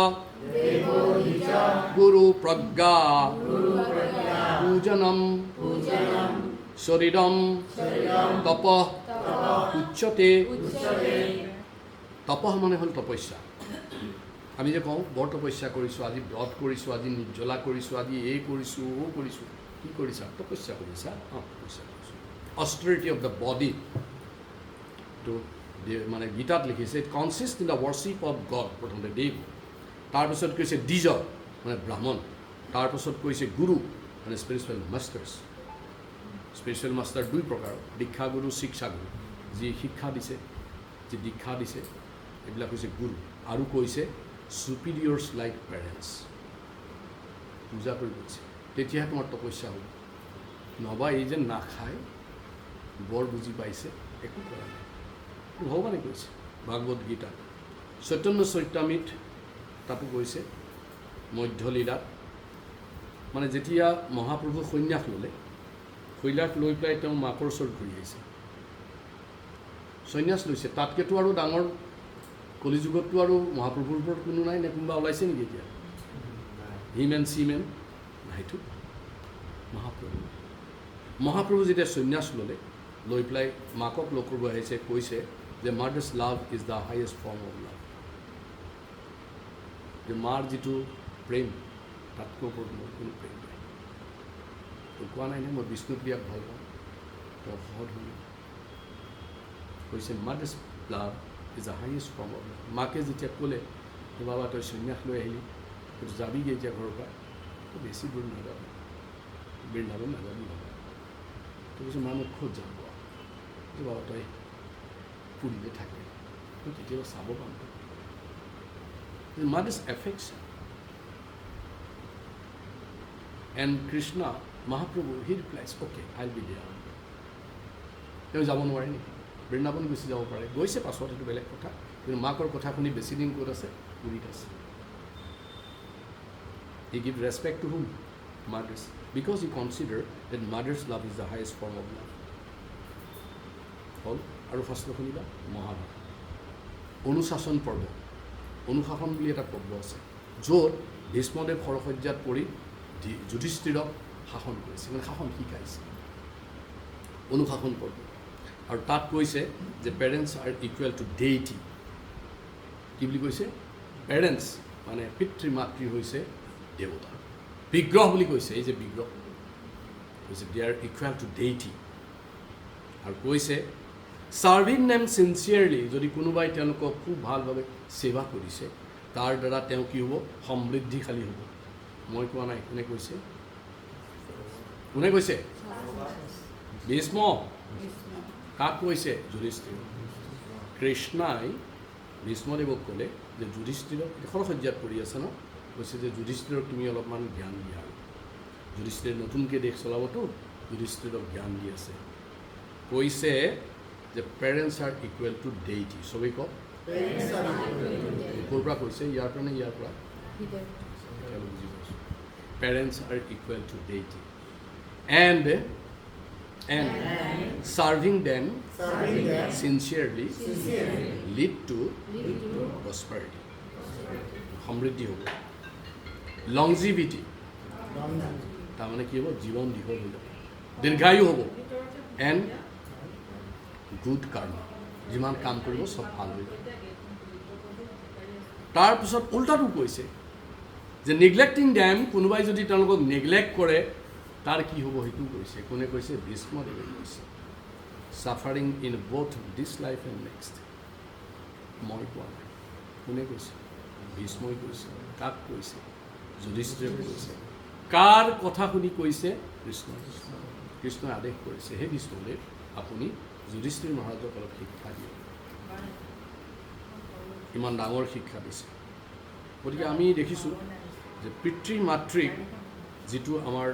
গুৰু প্ৰজ্ঞা পূজনম শৰীৰম তপ উচ্চতে তপহ মানে হ'ল তপস্যা আমি যে কওঁ বৰ তপস্যা কৰিছোঁ আজি ব্ৰত কৰিছোঁ আজি নিৰ্জলা কৰিছোঁ আজি এই কৰিছোঁ কৰিছোঁ কি কৰিছা তপস্যা কৰিছা তপস্যা কৰিছোঁ অষ্টৰিটি অফ দ্য বডি তো মানে গীতাত লিখিছে it consist in the worship of god প্ৰথমতে দেৱ তাৰপিছত কৈছে দ্বিজ মানে ব্ৰাহ্মণ তাৰপিছত কৈছে গুৰু মানে স্পিৰিচুৱেল মাষ্টাৰ্ছ স্পিৰিচুৱেল মাষ্টাৰ দুই প্ৰকাৰ দীক্ষাগুৰু শিক্ষাগুৰু যি শিক্ষা দিছে যি দীক্ষা দিছে এইবিলাক হৈছে গুৰু আৰু কৈছে চুপিৰিয়ৰ্ছ লাইক পেৰেণ্টছ পূজা কৰি গৈছে তেতিয়াহে তোমাৰ তপস্যা হ'ব নহবা এই যে নাখায় বৰ বুজি পাইছে একো কৰা নাই ভগৱানে কৈছে ভাগৱত গীতা চৈতন্য চৰিতামৃত তাতো কৈছে মধ্যলীলাত মানে যেতিয়া মহাপ্ৰভু সন্ন্যাস ল'লে সন্ন্যাস লৈ পেলাই তেওঁ মাকৰ ওচৰত ঘূৰি আহিছে সন্ন্যাস লৈছে তাতকৈতো আৰু ডাঙৰ কলিযুগততো আৰু মহাপ্ৰভুৰ ওপৰত কোনো নাই নে কোনোবা ওলাইছে নেকি এতিয়া হিম এণ্ড চি মেন নাইতো মহাপ্ৰভু যেতিয়া সন্ন্যাস ল'লে লৈ পেলাই মাকক লগ কৰিব আহিছে কৈছে যে mothers love is the highest form of লাভ যে মাৰ যিটো প্ৰেম তাতকৈ ওপৰত মোৰ কোনো প্ৰেম নাই কোৱা নাই নে মই বিষ্ণুপ্ৰিয়াক ভাল পাওঁ তেওঁ সহজ হ'ল কৈছে mothers love is the highest form of লাভ মাকে যেতিয়া ক'লে যে বাবা তই সন্ন্যাস লৈ আহিলি তই যাবিগৈ এতিয়া ঘৰৰ পৰা তই বেছি দূৰ নাযাবি বৃন্দাবন নাযাবি বাবা তই কৈছে মা মোক খোজ যাম যে বাবা তই পুৰীতে থাকে তই কেতিয়াবা চাব পাম mother's affection and Krishna Mahaprabhu he replies okay I will be there তেওঁ যাব নোৱাৰে নেকি বৃন্দাবন গুচি যাব পাৰে গৈছে পাছত সেইটো বেলেগ কথা কিন্তু মাকৰ কথা শুনি বেছি দিন ক'ত আছে পুৰীত আছে he give respect to whom mothers because he consider that mother's love is the highest form of love হ'ল আৰু ফাৰ্ষ্ট শুনিবা মহাভাৰত অনুশাসন পৰ্ব অনুশাসন বুলি এটা পৰ্ব আছে য'ত ভীষ্মদেৱ সৰসজ্জাত পৰি যুধিষ্ঠিৰক শাসন কৰিছে, মানে শাসন শিকাইছে, অনুশাসন পৰ্ব। আৰু তাত কৈছে যে parents R equal to deity. কি বুলি কৈছে? পেৰেণ্টছ মানে পিতৃ মাতৃ হৈছে দেৱতা। বিগ্ৰহ বুলি কৈছে, এই যে বিগ্ৰহ কৈছে দে আৰ ইকুৱেল টু ডেইটি। আৰু কৈছে ছাৰ্ভিং দেম চিনচিয়াৰলি, যদি কোনোবাই তেওঁলোকক খুব ভালভাৱে সেৱা কৰিছে তাৰ দ্বাৰা তেওঁ কি হ'ব? সমৃদ্ধিশালী হ'ব। মই কোৱা নাই, কোনে কৈছে? কোনে কৈছে? ভীষ্ম। কাক কৈছে? যুধিষ্ঠিৰক। কৃষ্ণাই ভীষ্মদেৱক ক'লে যে যুধিষ্ঠিৰক শৰসজ্জাত পৰি আছে ন, কৈছে যে যুধিষ্ঠিৰক তুমি অলপমান জ্ঞান দিয়া। যুধিষ্ঠিৰে নতুনকৈ দেশ চলাবতো, যুধিষ্ঠিৰক জ্ঞান দি আছে। কৈছে যে parents R equal to deity. চবেই কওক। ক'ৰ পৰা কৈছে? ইয়াৰ পৰা নে ইয়াৰ পৰা? বুজি পাইছোঁ। Parents R equal to deity and serving them sincerely lead to prosperity, সমৃদ্ধি হ'ব। longevity তাৰমানে কি হ'ব? জীৱন দীঘল হৈ যাব, দীৰ্ঘায়ু হ'ব। এণ্ড গুড কৰ্ম, যিমান কাম কৰিব চব ভাল হৈ যাব। তাৰপিছত উল্টাটো কৈছে যে নেগলেক্টিং ডেম, কোনোবাই যদি তেওঁলোকক নেগলেক্ট কৰে তাৰ কি হ'ব সেইটোও কৈছে। কোনে কৈছে? ভীষ্মদেৱে কৈছে। Suffering in both this life and next. মই কোৱা নাই, কোনে কৈছে? ভীষ্মই কৈছে। কাক কৈছে? যুধিষ্ঠিৰে কৈছে। কাৰ কথা শুনি কৈছে? কৃষ্ণই। কৃষ্ণই আদেশ কৰিছে, হে ভীষ্মদেৱ আপুনি যুধিষ্ঠিৰ মহাৰাজক অলপ শিক্ষা দিয়ক। ইমান ডাঙৰ শিক্ষা দিছে। গতিকে আমি দেখিছোঁ যে পিতৃ মাতৃক যিটো আমাৰ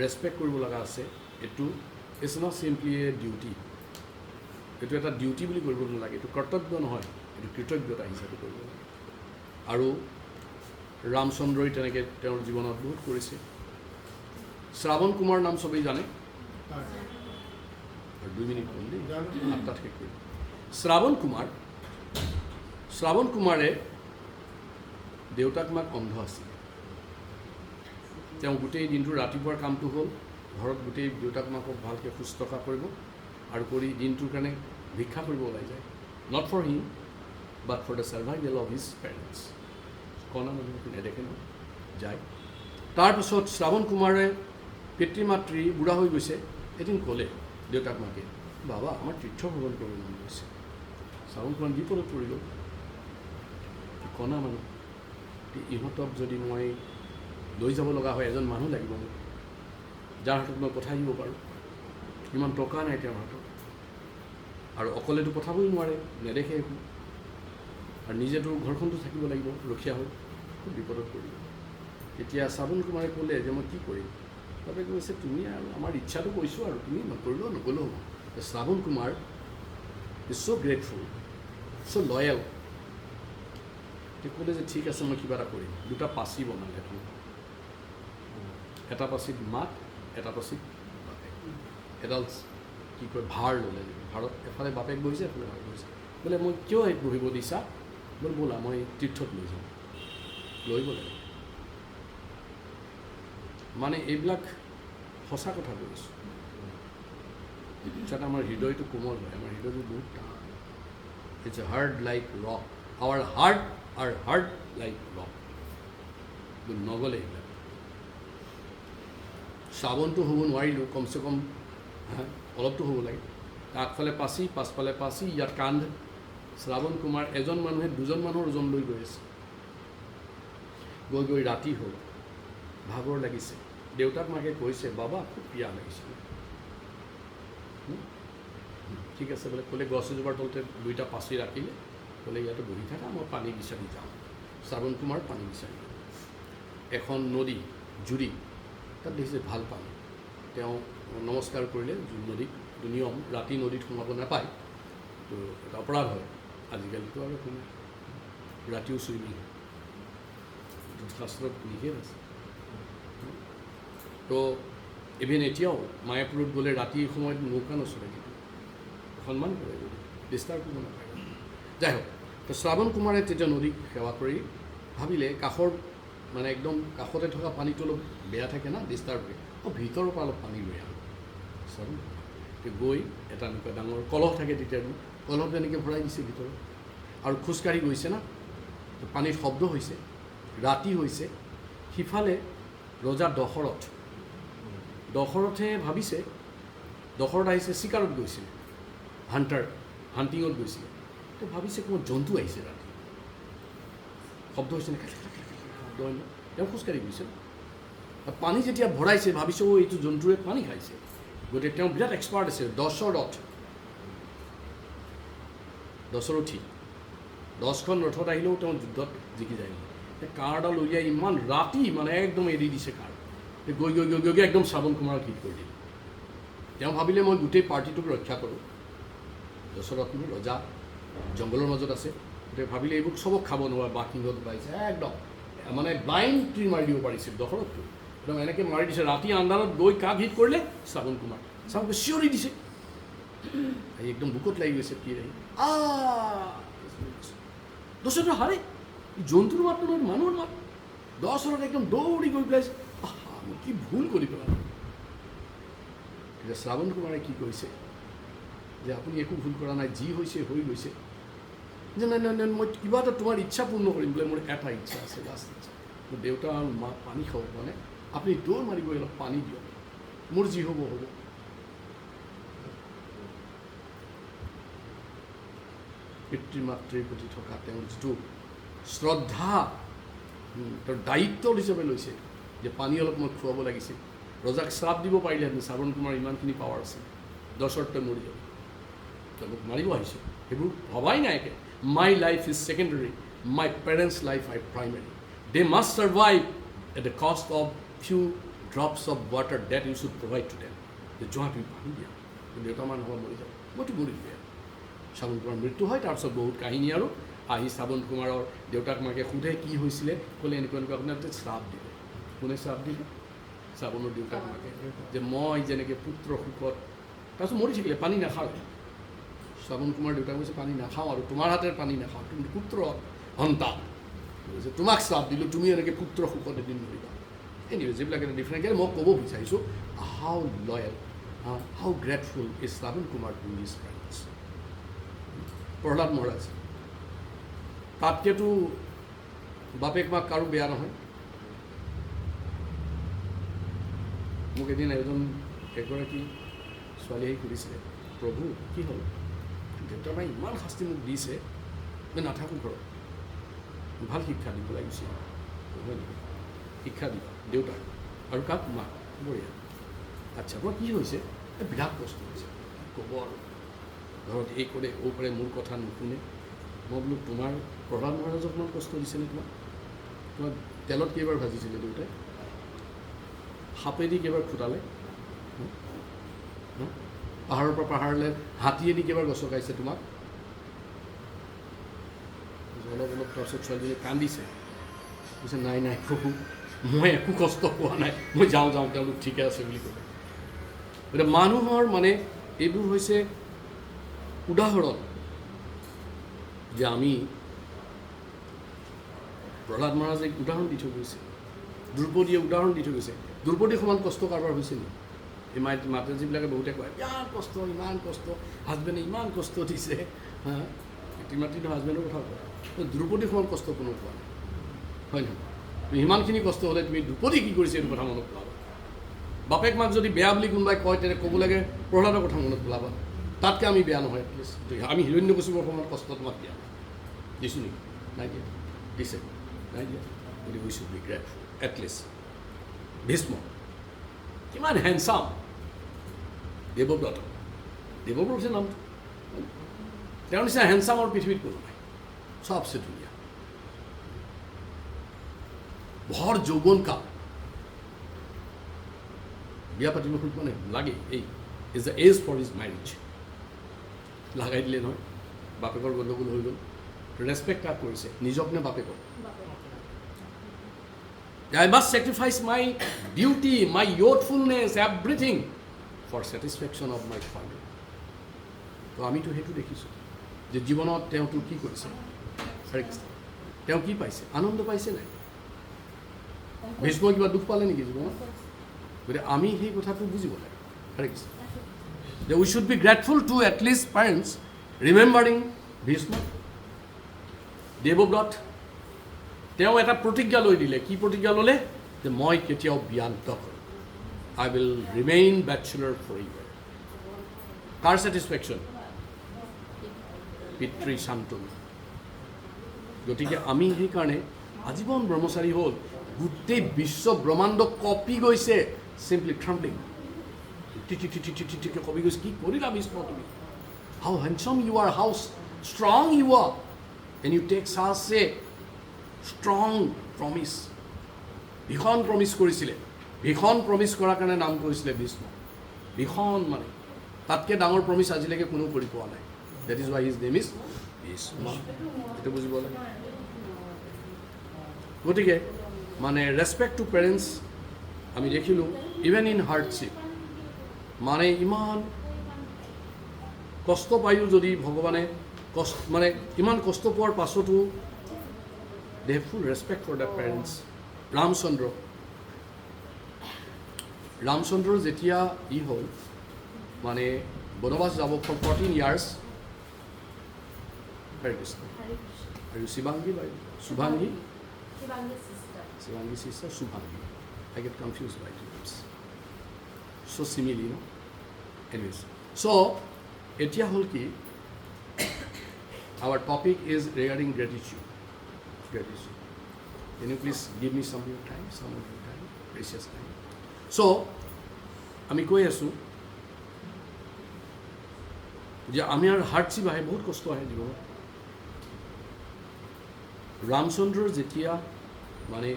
ৰেচপেক্ট কৰিব লগা আছে, এইটো it's not simply a duty. এইটো এটা ডিউটি বুলি কৰিব নালাগে, এইটো কৰ্তব্য নহয়, এইটো কৃতজ্ঞতা হিচাপে কৰিব লাগে। আৰু ৰামচন্দ্ৰই তেনেকৈ তেওঁৰ জীৱনত বহুত কৰিছে। শ্ৰাৱণ কুমাৰ নাম চবেই জানে? আৰু 2 মিনিট কম দেই, 8টাত শেষ কৰিম। শ্ৰাৱণ কুমাৰে দেউতাক মাক অন্ধ আছিল। তেওঁ গোটেই দিনটো ৰাতিপুৱাৰ কামটো হ'ল ঘৰত গোটেই দেউতাক মাকক ভালকৈ শুশ্ৰূষা কৰিব আৰু কৰি দিনটোৰ কাৰণে ভিক্ষা কৰিব ওলাই যায়। Not for him but for the survival of his parents. কণা মানুহ নেদেখে ন, যায়। তাৰপিছত শ্ৰাৱণ কুমাৰে পিতৃ মাতৃ বুঢ়া হৈ গৈছে। এদিন ক'লে দেউতাক মাকে, বাবা আমাৰ তীৰ্থ ভ্ৰমণ কৰিব মন গৈছে। শ্ৰাৱণ কুমাৰ বিপদত পৰি গ'ল। কণা মানুহ, ইহঁতক যদি মই লৈ যাব লগা হয়, এজন মানুহ লাগিব মোক, যাৰ হাতত মই পঠাই দিব পাৰোঁ। ইমান টকা নাই তেওঁৰ হাতত, আৰু অকলেতো পঠাবই নোৱাৰে, নেদেখে একো, আৰু নিজেতো ঘৰখনতো থাকিব লাগিব ৰখীয়া হৈ। খুব বিপদত পৰিব। তেতিয়া শ্ৰাৱণ কুমাৰে ক'লে যে মই কি কৰিম? তাতে কৈছে তুমি আৰু আমাৰ ইচ্ছাটো কৈছোঁ আৰু তুমি নকৰিলেও নগ'লেও হ'ব। Shravan Kumar is so' grateful, so' loyal. তেওঁ ক'লে যে ঠিক আছে মই কিবা এটা কৰিম। 2টা পাচি বনালে এখন, এটা পাচিত মাক, এটা পাচিত বাপেক। এডাল কি কয় ভাৰ ল'লে, ভাৰত এফালে বাপেক বহিছে, এফালে মাক বহিছে। বোলে মই কিয় বহিব দিছা? বোলে ব'লা মই তীৰ্থত লৈ যাওঁ। লৈ গ'লে। মানে এইবিলাক সঁচা কথা কৈছোঁ। যাতে আমাৰ হৃদয়টো কোমল হয়, আমাৰ হৃদয়টো বহুত টান। It's a hard like rock, our heart are hard like rock. নগ'লে এইবিলাক। শ্ৰাৱণটো হ'ব নোৱাৰিলোঁ, কমচে কম অলপতো হ'ব লাগে। আগফালে পাচি, পাছফালে পাচি, ইয়াত কান্ধ। শ্ৰাৱণ কুমাৰ এজন মানুহে 2জন মানুহৰ ওজন লৈ গৈ আছে। গৈ গৈ ৰাতি হ'ল, ভাগৰ লাগিছে। দেউতাক মাকে কৈছে বাবা খুব পিয়াহ লাগিছে। ঠিক আছে বোলে, ক'লে গছ এজোপাৰ তলতে 2টা পাচি ৰাখিলে, ক'লে ইয়াতে বহি থাকা, মই পানী বিচাৰি যাওঁ। শ্ৰাৱণ কুমাৰ পানী বিচাৰি গ'ল। এখন নদী, জুৰি, তাত দেখিছে ভাল পানী। তেওঁ নমস্কাৰ কৰিলে নদীক। নিয়ম, ৰাতি নদীত সোমাব নাপায়, তো এটা অপৰাধ হয়। আজিকালিতো আৰু সোমায়, ৰাতিও চুইমিং শাস্ত্ৰত নিষেধ আছে। তো ইভেন এতিয়াও মায়াপুৰত গ'লে ৰাতিৰ সময়ত নৌকা নচলে, কিন্তু সন্মান কৰে, যদি ডিষ্টাৰ্ব কৰিব নাপায়। যাই হওক, তো শ্ৰাৱণ কুমাৰে তেতিয়া নদীক সেৱা কৰি ভাবিলে কাষৰ মানে একদম কাষতে থকা পানীটো অলপ বেয়া থাকে না ডিষ্টাৰ্ব হয় ভিতৰৰ পৰা অলপ পানী লৈ আনো শ্ৰাৱণ গৈ এটা এনেকুৱা ডাঙৰ কলহ থাকে তেতিয়া কলহটো এনেকৈ ভৰাই দিছে ভিতৰত আৰু খোজকাঢ়ি গৈছে না পানীৰ শব্দ হৈছে ৰাতি হৈছে সিফালে ৰজা দশৰথে ভাবিছে দশৰথ আহিছে চিকাৰত গৈছিলে হাণ্টিঙত গৈছিলে তো ভাবিছে ক'ৰবাত জন্তু আহিছে ৰাতি শব্দ হৈছে নে শব্দ হয় ন তেওঁ খোজকাঢ়ি গৈছে পানী যেতিয়া ভৰাইছে ভাবিছে এইটো জন্তুৱে পানী খাইছে গতিকে তেওঁ বিৰাট এক্সপাৰ্ট আছে দশৰথী 10খন ৰথত আহিলেও তেওঁ যুদ্ধত জিকি যায় কাঁড়ডাল উলিয়াই ইমান ৰাতি মানে একদম এৰি দিছে কাঁড় গৈ গৈ গৈ গৈ গৈ একদম শ্ৰাৱণ কুমাৰক হিট কৰি দিলে তেওঁ ভাবিলে মই গোটেই পাৰ্টিটোক ৰক্ষা কৰোঁ দশৰথী ৰজা জংঘলৰ মাজত আছে গতিকে ভাবিলে এইবোৰ চবক খাব নোৱাৰে বাঘ সিংহত পাইছে একদম মানে ব্লাইণ্ড ট্ৰি মাৰি দিব পাৰিছিল দশৰথটো একদম এনেকৈ মাৰি দিছে ৰাতি আন্ধাৰত গৈ কাক হিট কৰিলে শ্ৰাৱণ কুমাৰ শ্ৰাৱণকে চিঞৰি দিছে একদম বুকত লাগি গৈছে কি আহি দশৰথ হাৰে জন্তুৰ মাত নহয় মানুহৰ মাত দশৰথ একদম দৌৰি গৈ পেলাইছে মই কি ভুল কৰি পেলালোঁ এতিয়া শ্ৰাৱণ কুমাৰে কি কৈছে যে আপুনি একো ভুল কৰা নাই যি হৈছে হৈ গৈছে যে নাই নাই নাই মই কিবা এটা তোমাৰ ইচ্ছা পূৰ্ণ কৰিম বোলে মোৰ এটা ইচ্ছা আছে লাষ্ট ইচ্ছা মোৰ দেউতা আৰু মা পানী খাব মানে আপুনি দৌৰ মাৰিব অলপ পানী দিয়ক মোৰ যি হ'ব হ'ব পিতৃ মাতৃৰ প্ৰতি থকা তেওঁৰ যিটো শ্ৰদ্ধা তেওঁৰ দায়িত্ব হিচাপে লৈছে যে পানী অলপ মই খুৱাব লাগিছিল ৰজাক শ্ৰাপ দিব পাৰিলেহেঁতেন শ্ৰাৱণ কুমাৰ ইমানখিনি পাৱাৰ আছে দশৰথে মৰি যাব তেওঁলোক মাৰিব আহিছে সেইবোৰ ভবাই নাই একে my life is secondary my parents life I primary they must survive at the cost of few drops of water that you should provide to them যে যোৱা তুমি পানী দিয়া দেউতা মান হ'ব মৰি যাব মইতো মৰি দিয়া শ্ৰাৱণ কুমাৰৰ মৃত্যু হয় তাৰপিছত বহুত কাহিনী আৰু আহি শ্ৰাৱণ কুমাৰৰ দেউতাক মাকে সোধে কি হৈছিলে ক'লে এনেকুৱা এনেকুৱা আপোনাৰ শ্ৰাপ দিলে কোনে শ্ৰাপ দিলে শ্ৰাৱণৰ দেউতাক মাকে যে মই যেনেকৈ পুত্ৰ সুখত তাৰপিছত মৰি থাকিলে পানী নাখালে শ্ৰাৱণ কুমাৰ দেউতাক কৈছে পানী নাখাওঁ আৰু তোমাৰ হাতেৰে পানী নাখাওঁ তুমি পুত্ৰ সন্তান যে তোমাক শ্ৰাপ দিলোঁ তুমি এনেকৈ পুত্ৰ সুখত এদিন মৰিবা এনিৱে যিবিলাক এটা ডিফাৰেণ্ট মই ক'ব বিচাৰিছোঁ how loyal how grateful is Shravan Kumar to his friends Prahlad Maharaj তাতকেতো বাপেক মাক কাৰো বেয়া নহয় মোক এদিন এগৰাকী ছোৱালী আহি সুধিছিলে প্ৰভু কি হ'ল দেউতা মায়ে ইমান শাস্তি মোক দিছে মই নাথাকোঁ ঘৰত ভাল শিক্ষা দিব লাগিছিল হয় নেকি শিক্ষা দিবা দেউতাক আৰু কাক মাক বঢ়িয়া আচ্ছা আপোনাৰ কি হৈছে বিৰাট কষ্ট হৈছে ক'ব আৰু ঘৰত এই কৰে ও কৰে মোৰ কথা নুশুনে মই বোলো তোমাৰ প্ৰহ্লাদ মহাৰাজক অকণমান কষ্ট দিছেনে তোমাক তেলত কেইবাৰ ভাজিছিলে দেউতাই সাপেদি কেইবাৰ ফুটালে পাহাৰৰ পৰা পাহাৰলৈ হাতীয়েদি কেইবাৰ গছকাইছে তোমাক অলপ অলপ তাৰপিছত ছোৱালীজনী কান্দিছে কৈছে নাই নাই প্ৰভু মই একো কষ্ট পোৱা নাই মই যাওঁ তেওঁলোক ঠিকে আছে বুলি ক'লে গতিকে মানুহৰ মানে এইবোৰ হৈছে উদাহৰণ যে আমি প্ৰহ্লাদ মহাৰাজে উদাহৰণ দি থৈ গৈছে দ্ৰৌপদীয়ে উদাহৰণ দি থৈ গৈছে দ্ৰৌপদীৰ সমান কষ্ট কাৰোবাৰ হৈছে নেকি এই মাতে যিবিলাকে বহুতে কয় ইমান কষ্ট হাজবেণ্ডে ইমান কষ্ট দিছে পিতৃ মাতৃটো হাজবেণ্ডৰ কথা কয় দ্ৰৌপদীৰ সমান কষ্ট কোনো পোৱা নাই হয় নহয় ইমানখিনি কষ্ট হ'লে তুমি দ্ৰৌপদী কি কৰিছে এইটো কথা মনত পেলাবা বাপেক মাক যদি বেয়া বুলি কোনোবাই কয় তেতিয়া ক'ব লাগে প্ৰহ্লাদৰ কথা মনত পেলাবা তাতকৈ আমি বেয়া নহয় এটলিষ্ট আমি হিৰণ্যকশিপুৰ সমান কষ্ট তোমাক দিয়া দিছোঁ নেকি নাই দিয়া দিছে নাই দিয়া গতিকে we should be grateful at least Bhishma কিমান হেণ্ডচাম দেৱব্ৰত হৈছে নামটো তেওঁৰ নিচিনা হেণ্ডচামৰ পৃথিৱীত কোনো নাই চবচে ধুনীয়া ভৰ যৌৱন কাল বিয়া পাতিব মানে লাগে এই is the age for his marriage লাগাই দিলে নহয় বাপেকৰ গণ্ডগোল হৈ গ'ল ৰেচপেক্ট কাক কৰিছে নিজক নে বাপেকক I must sacrifice my beauty, my youthfulness, everything for satisfaction of my family. তো আমিতো সেইটো দেখিছোঁ যে জীৱনত তেওঁতো কি কৰিছে হৰে কৃষ্ণ তেওঁ কি পাইছে আনন্দ পাইছে নাই ভীষ্মই কিবা দুখ পালে নেকি জীৱনত গতিকে আমি সেই কথাটো বুজিব লাগে হৰে কৃষ্ণ যে we should be grateful to at least parents remembering Bhishma Devavrata তেওঁ এটা প্ৰতিজ্ঞা লৈ দিলে কি প্ৰতিজ্ঞা ল'লে যে মই কেতিয়াও বিয়া নকৰোঁ I will remain bachelor for ever কাৰ ছেটিছফেকশ্যন পিতৃ শান্তনু গতিকে আমি সেইকাৰণে আজীৱন ব্ৰহ্মচাৰী হ'ল গোটেই বিশ্ব ব্ৰহ্মাণ্ড কপি গৈছে চিম্পলি ট্ৰাম্পলিং কপি গৈছে কি কৰিলা ভীষ্ম তুমি how handsome you are how strong you are and you take such a strong promise ভীষণ প্ৰমিছ কৰিছিলে ভীষণ প্ৰমিছ কৰাৰ কাৰণে নাম কৰিছিলে ভীষ্ম ভীষণ মানে তাতকৈ ডাঙৰ প্ৰমিছ আজিলৈকে কোনো কৰি পোৱা নাই that is Y his name is Bhishma এইটো বুজিব লাগে গতিকে মানে ৰেচপেক্ট টু পেৰেণ্টছ আমি দেখিলোঁ ইভেন ইন হাৰ্ডশ্বিপ মানে ইমান কষ্ট পায়ো যদি ভগৱানে মানে ইমান কষ্ট পোৱাৰ পাছতো they have full respect for the parents ৰামচন্দ্ৰৰ যেতিয়া হ'ল মানে বনবাস যাব ফৰ 14 years হৰে কৃষ্ণ আৰু শিৱাংগী বাইদেউ Shubhangi Shivangi sister, Subhangi. I get confused by two names. So similarly, no? Anyways. So, etia hol ki, our topic is regarding gratitude. Gratitude. Can you please give me some of your time, precious time. So, আমি কৈ আছো যে আমি আর হাৰ্টশ্বিপ আহে বহুত কষ্ট আহে জীৱনত ৰামচন্দ্ৰৰ যেতিয়া মানে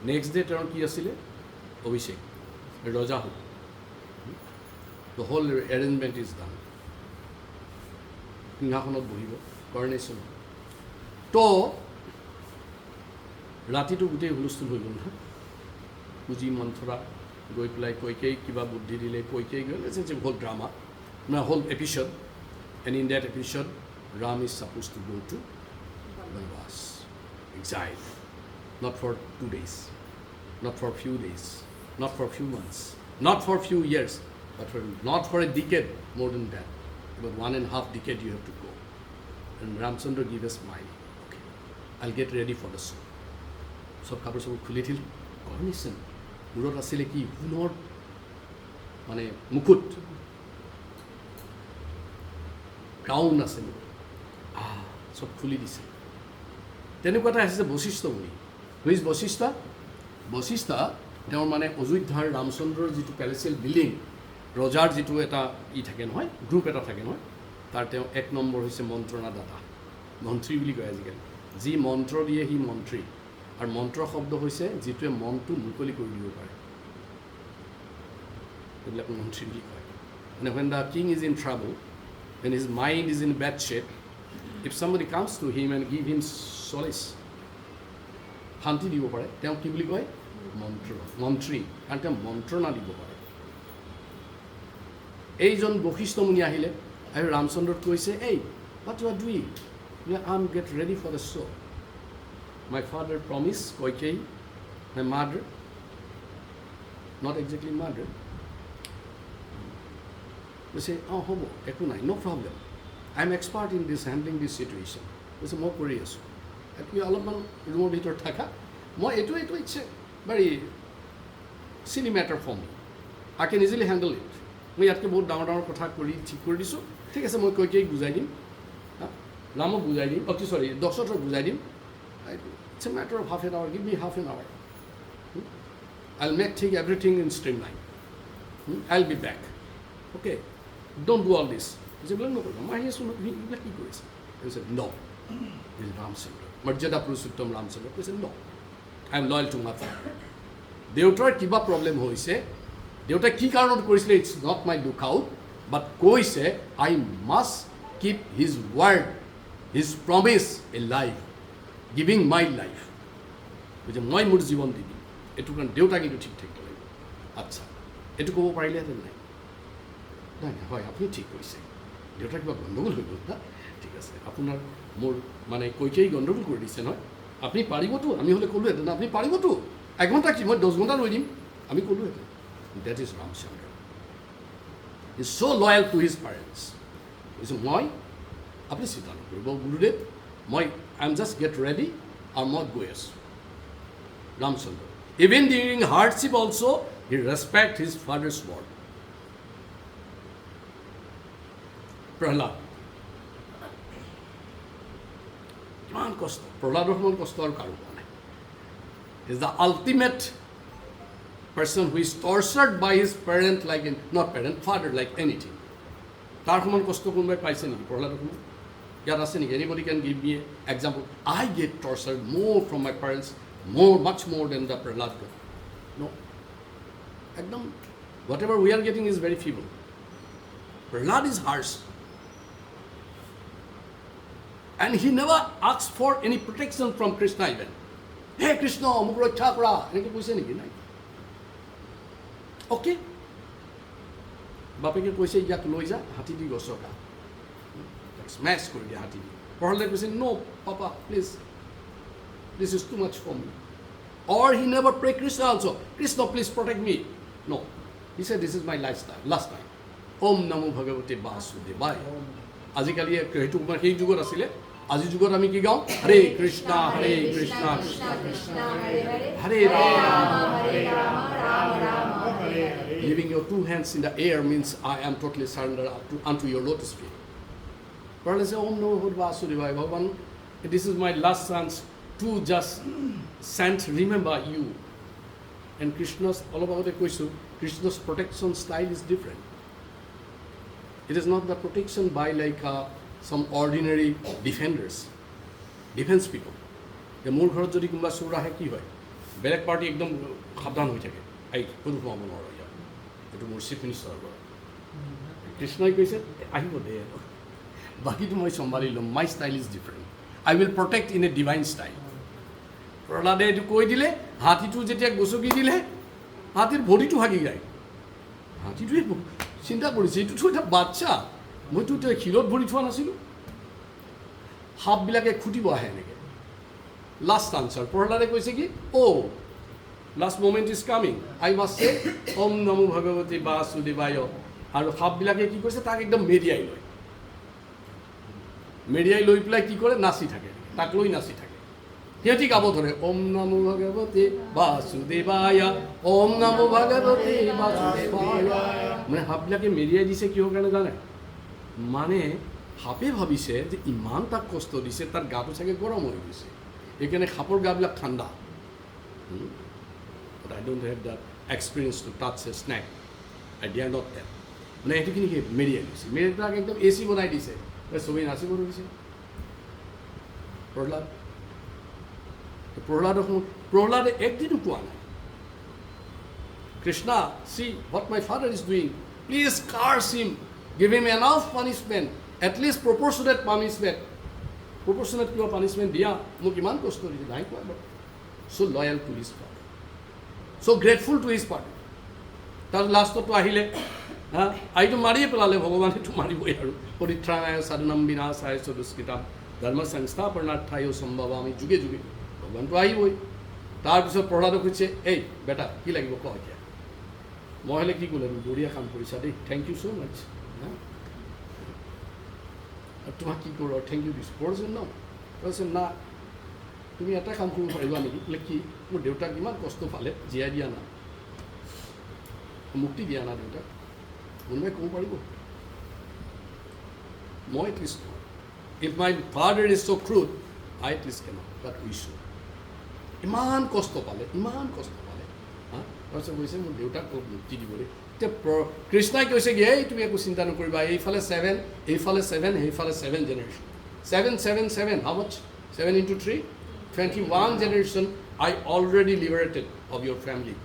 নেক্সট ডে তেওঁৰ কি আছিলে অভিষেক ৰজা হ'ল the whole arrangement is done সিংহাসনত বহিব কৰণেশ্যন তো ৰাতিটো গোটেই হুলস্থুল হৈ গ'ল নহয় পুঁজি মন্থৰা গৈ পেলাই কৈকেয়ী কিবা বুদ্ধি দিলে কৈকেয়ী গ'ল ইটছ এ হোল ড্ৰামা মানে whole episode and in that episode Ram is supposed to go to বনবাস exile not for 2 days not for few days not for few months not for few years but not for a decade more than that about 1.5 decade you have to go and Ramchandra gave us smile okay I'll get ready for the show সব কাপড় সব খুলে দিল কর্নেশন মূৰত আছিলে কি সোণৰ মানে মুকুট ক্ৰাউন আছিল সব খুলি দিছে তেনেকুৱা এটা আহিছে বশিষ্ঠ মুনি হুইজ বশিষ্ঠ তেওঁৰ মানে অযোধ্যাৰ ৰামচন্দ্ৰৰ যিটো পেলেচিয়েল বিল্ডিং ৰজাৰ যিটো এটা থাকে নহয় গ্ৰুপ এটা থাকে নহয় তাৰ তেওঁ 1 নম্বৰ হৈছে মন্ত্ৰণাদাতা মন্ত্ৰী বুলি কয় আজিকালি যি মন্ত্ৰ দিয়ে সি মন্ত্ৰী আৰু মন্ত্ৰ শব্দ হৈছে যিটোৱে মনটো মুকলি কৰি দিব পাৰে এইবিলাক মন্ত্ৰী বুলি কয় মানে when the king is in trouble when his mind is in bad shape if somebody comes to him and give him solace শান্তি দিব পাৰে তেওঁ কি বুলি কয় মন্ত্ৰী কাৰণ তেওঁ মন্ত্ৰণা দিব পাৰে এইজন বশিষ্ঠ মুনি আহিলে আৰু ৰামচন্দ্ৰক কৈছে এই what you are doing I'm get ready for the show my father promised Koikeyi my mother not exactly mother they say oh hobo ekku nai no problem I'm expert in this handling this situation কৈছে মই কৰি আছো তুমি অলপমান ৰুমৰ ভিতৰত থাকা মই এইটো it's very silly matter for me I can easily handle it মই ইয়াতকৈ বহুত ডাঙৰ ডাঙৰ কথা কৰি ঠিক কৰি দিছোঁ ঠিক আছে মই কৈকেয়ীক বুজাই দিম ৰামক বুজাই দিম চৰি দশৰথক বুজাই দিম it's a matter of half an hour give me half an hour I will make ঠিক everything in streamline I will be back okay don't do all this যিবিলাক নকৰিব মই আহি আছোঁ এইবিলাক কি কৰিছে কৈছে ন ৰামচন্দ্ৰ মৰ্যাদা পুৰুষোত্তম ৰামচন্দ্ৰ কৈছে no I am loyal to my father দেউতাৰ কিবা প্ৰব্লেম হৈছে দেউতাই কি কাৰণত কৰিছিলে it's not my lookout but কৈছে I must keep his word his promise a life giving my life কৈছে মই মোৰ জীৱন দি দিম এইটো কাৰণে দেউতাক কিন্তু ঠিক থাকিব লাগিব আচ্ছা এইটো ক'ব পাৰিলেহেঁতেন নাই নাই হয় আপুনি ঠিক কৈছে দেউতাৰ কিবা গণ্ডগোল হৈ গ'ল না ঠিক আছে আপোনাৰ মোৰ মানে কৈকেয়ী গণ্ডগোল কৰি দিছে নহয় আপুনি পাৰিবতো আমি হ'লে ক'লোহেঁতেন আপুনি পাৰিবতো 1 ঘণ্টা কি মই 10 ঘণ্টা ৰৈ দিম আমি ক'লোহেঁতেন that is Ramchandra is so' loyal to his parents কৈছোঁ মই আপুনি চিন্তা নকৰিব গুৰুদেৱ মই I am just get ready আৰু মই গৈ আছোঁ Ramchandra even during hardship also' he respect his father's word Prahlad কিমান কষ্ট প্ৰহ্লাদৰ সমান কষ্ট আৰু কাৰো পোৱা নাই is the ultimate person who is tortured by his parent like not parent father like anything তাৰ সমান কষ্ট কোনোবাই পাইছে নেকি প্ৰহ্লাদৰ সমান ইয়াত আছে নেকি anybody can give me an example I get tortured more from my parents much more than the Prahlad got no ekdom whatever we are getting is very feeble Prahlad is harsh and he never asks for any protection from Krishna even hey Krishna মোক ৰক্ষা কৰা এনেকৈ কৈছে নেকি নাই অ'কে বাপেকে কৈছে ইয়াক লৈ যা হাতী দি গছকা স্মেছ কৰি দিয়ে হাতী দি প্ৰহ্লাদে কৈছে no' papa please this is too much for me or he never pray Krishna also' Krishna please protect me no' he said this is my last time ওম নমো ভগৱতী বাসুদেৱায় আজিকালি সেইটো সেই যুগত আছিলে আজিৰ যুগত আমি কি গাওঁ হৰে কৃষ্ণ কৃষ্ণ হৰে Ram Leaving your 2 hands in the air means I am totally surrendered unto your lotus feet. Prahlad says, Om Namo Vasudevaya Bhagavan, this is my last chance to just remember you. And Krishna's, all about the question, Krishna's protection style is different. It is not the protection by like some ordinary defense people. The মোৰ ঘৰত যদি কোনোবা চোৰ আহে কি হয় বেলেগ পাৰ্টি একদম সাৱধান হৈ থাকে এই কোনো সোমাব নোৱাৰো ইয়াত এইটো মোৰ চিফ মিনিষ্টাৰৰ ঘৰত কৃষ্ণই কৈছে আহিব দে বাকীটো মই চম্ভালি ল'ম my style is different I will protect in a divine style প্ৰহ্লাদে এইটো কৈ দিলে হাতীটো যেতিয়া গচকি দিলে হাতীৰ ভৰিটো ভাগি যায় হাতীটোৱে চিন্তা কৰিছে এইটোতো এটা বাচ্চা মইতো এতিয়া শিৰত ভৰি থোৱা নাছিলোঁ সাপবিলাকে খুটিব আহে এনেকৈ লাষ্ট আনচাৰ প্ৰহ্লাদে কৈছে কি last moment is coming I must চে ওম নমো ভগৱতী বাসুদেৱায় আৰু সাপবিলাকে কি কৰিছে তাক একদম মেৰিয়াই লৈ পেলাই কি কৰে নাচি থাকে তাক লৈ নাচি থাকে সিহঁতি গাব ধৰে ওম নমো ভগৱতী বাসুদেৱায় ওম নমো ভগৱতী বাসুদেৱায় মানে সাপবিলাকে মেৰিয়াই দিছে কিহৰ কাৰণে জানে মানে সাপে ভাবিছে যে ইমান তাক কষ্ট দিছে তাৰ গাটো চাগে গৰম হৈ গৈছে সেইকাৰণে সাপৰ গাবিলাক ঠাণ্ডা But I don't have that experience to touch a snake. I dare not tell. মানে এইটোখিনি কি মেৰিয়াই দিছে মেৰিয়াই তাক একদম AC বনাই দিছে চবেই নাচিব ধৰিছে প্ৰহ্লাদে একদিনো কোৱা নাই Krishna see what my father is doing please curse him give him enough punishment at least proportionate কিবা punishment দিয়া মোক ইমান কষ্ট দিছে নাই কোৱা so loyal to his father so grateful to his father তাৰ লাষ্টতো আহিলে আইটো মাৰিয়ে পেলালে ভগৱানেতো মাৰিবই আৰু পৰিত্ৰাণায় সাধনাম বিনাশায় চ দুষ্কৃতাম ধৰ্ম সংস্থাপনাৰ্থায় সম্ভৱামি যুগে যুগে ভগৱানটো আহিবই তাৰপিছত প্ৰহ্লাদক কৈছে এই বেটা কি লাগিব কওঁ এতিয়া মই হ'লে কি ক'লে বঢ়িয়া কাম কৰিছা দেই থেংক ইউ ছ' মাছ তোমাক কি কৰোঁ থেংক ইউ দিছোঁ কৰিছে ন কৈছে না তুমি এটা কাম কৰিব পাৰিবা নেকি বোলে কি মোৰ দেউতাক ইমান কষ্ট পালে জীয়াই দিয়া না মুক্তি দিয়া না দেউতাক কোনোবাই ক'ব পাৰিব মই at least if my father is so' crude I at least can but উইছোঁ ইমান কষ্ট পালে তাৰপিছত কৈছে মোৰ দেউতাক মুক্তি দিবলৈ এতিয়া কৃষ্ণই কৈছে কি এই তুমি একো চিন্তা নকৰিবা এইফালে 7 সেইফালে 7 generation 7 how much 7 into 3 21 generation I already liberated of your family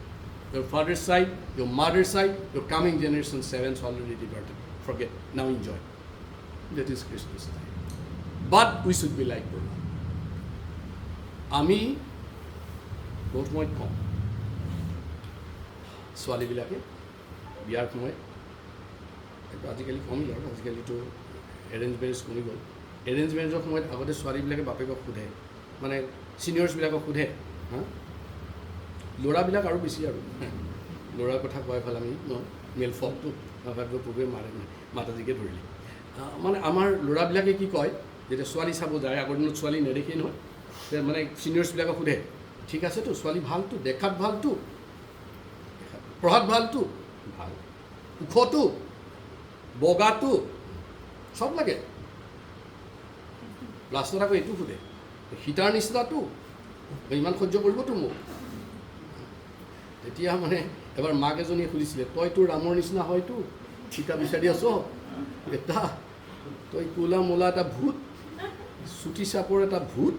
your father's side your mother's side your coming generation 7's already liberated forget now enjoy that is Krishna's style but we should be like Guru আমি বহুত সময়ত কওঁ ছোৱালীবিলাকে বিয়াৰ সময়ত আজিকালি কমিল আৰু আজিকালিতো এৰেঞ্জ মেৰেজ কমি গ'ল এৰেঞ্জ মেৰেজৰ সময়ত আগতে ছোৱালীবিলাকে বাপেকক সোধে মানে ছিনিয়ৰ্ছবিলাকক সোধে ল'ৰাবিলাক আৰু বেছি আৰু ল'ৰাৰ কথা কোৱাই ভাল আমি ন মেল ফকটো ভাবিব পূৰ্বে মাতাজীকে ধৰিলে মানে আমাৰ ল'ৰাবিলাকে কি কয় যেতিয়া ছোৱালী চাব যায় আগৰ দিনত ছোৱালী নেদেখেই নহয় মানে ছিনিয়ৰ্ছবিলাকক সোধে ঠিক আছেতো ছোৱালী ভালতো দেখাত ভালতো পঢ়াত ভালতো ভাল ওখটো বগাটো চব লাগে লাষ্টত আকৌ এইটো সোধে সীতাৰ নিচিনাটো ইমান সহ্য কৰিবতো মোক তেতিয়া মানে এবাৰ মাক এজনীয়ে সুধিছিলে তই তোৰ ৰামৰ নিচিনা হয়তো সীতা বিচাৰি আছ এটা তই কোলা মোলা এটা ভূত চুটি চাপৰ এটা ভূত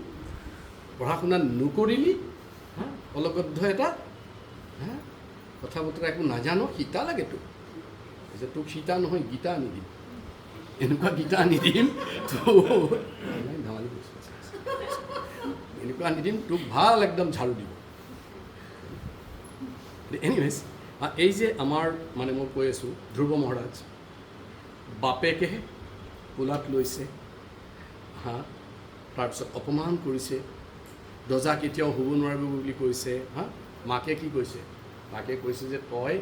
পঢ়া শুনা নকৰিলি অলগদ্ধ এটা কথা বতৰা একো নাজানো সীতা লাগে তোক যে তোক সীতা নহয় গীতা আনি দিম এনেকুৱা গীতা আনি দিম ধেমালি কৰিছোঁ এনেকুৱা আনি দিম তোক ভাল একদম ঝাৰু দিব এনিৱেজ এই যে আমাৰ মানে মই কৈ আছোঁ ধ্ৰুৱ মহাৰাজ বাপেকেহে কোলাত লৈছে তাৰপিছত অপমান কৰিছে দজা কেতিয়াও হ'ব নোৱাৰিব বুলি কৈছে মাকে কি কৈছে মাকে কৈছে যে তই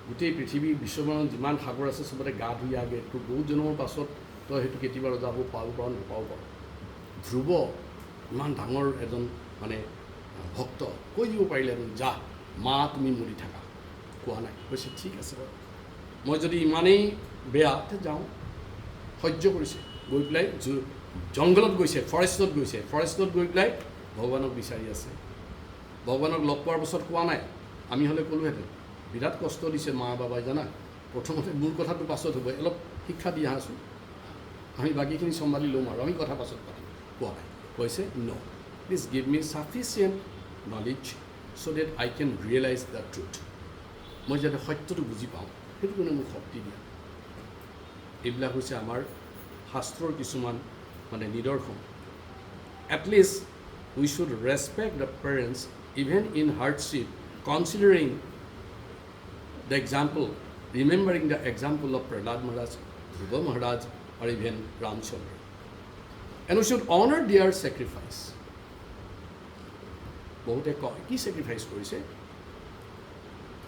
গোটেই পৃথিৱী বিশ্বব্ৰহ্মাণ্ডত যিমান সাগৰ আছে চবতে গা ধুই আগে তোৰ বহুত জন্মৰ পাছত তই সেইটো কেতিয়াবা ৰজা হ'ব পাব পাৰ নাপাব পাৰ ধ্ৰুৱ ইমান ডাঙৰ এজন মানে ভক্ত কৈ দিব পাৰিলেহেঁতেন যা মা তুমি মৰি থাকা কোৱা নাই কৈছে ঠিক আছে বাৰু মই যদি ইমানেই বেয়া তেতিয়া যাওঁ সহ্য কৰিছে গৈ পেলাই জংঘলত গৈছে ফৰেষ্টত গৈ পেলাই ভগৱানক বিচাৰি আছে ভগৱানক লগ পোৱাৰ পাছত কোৱা নাই আমি হ'লে ক'লোহেঁতেন বিৰাট কষ্ট দিছে মা বাবাই জানা প্ৰথমতে মোৰ কথাটো পাছত হ'ব অলপ শিক্ষা দি আহাচোন আমি বাকীখিনি চম্ভালি ল'ম আৰু আমি কথা পাছত পাতিম কোৱা নাই কৈছে no' please give me sufficient knowledge so' that I can realise the truth মই যাতে সত্যটো বুজি পাওঁ সেইটো কাৰণে মোক শক্তি দিয়া এইবিলাক হৈছে আমাৰ শাস্ত্ৰৰ কিছুমান মানে নিদৰ্শন at least we should respect the parents even in hardship considering the example, remembering the example of Prahlad Maharaj, Dhruva Maharaj, or even Ramchandra. And we should honor their sacrifice. বহুতে কয় কি চেক্ৰিফাইচ কৰিছে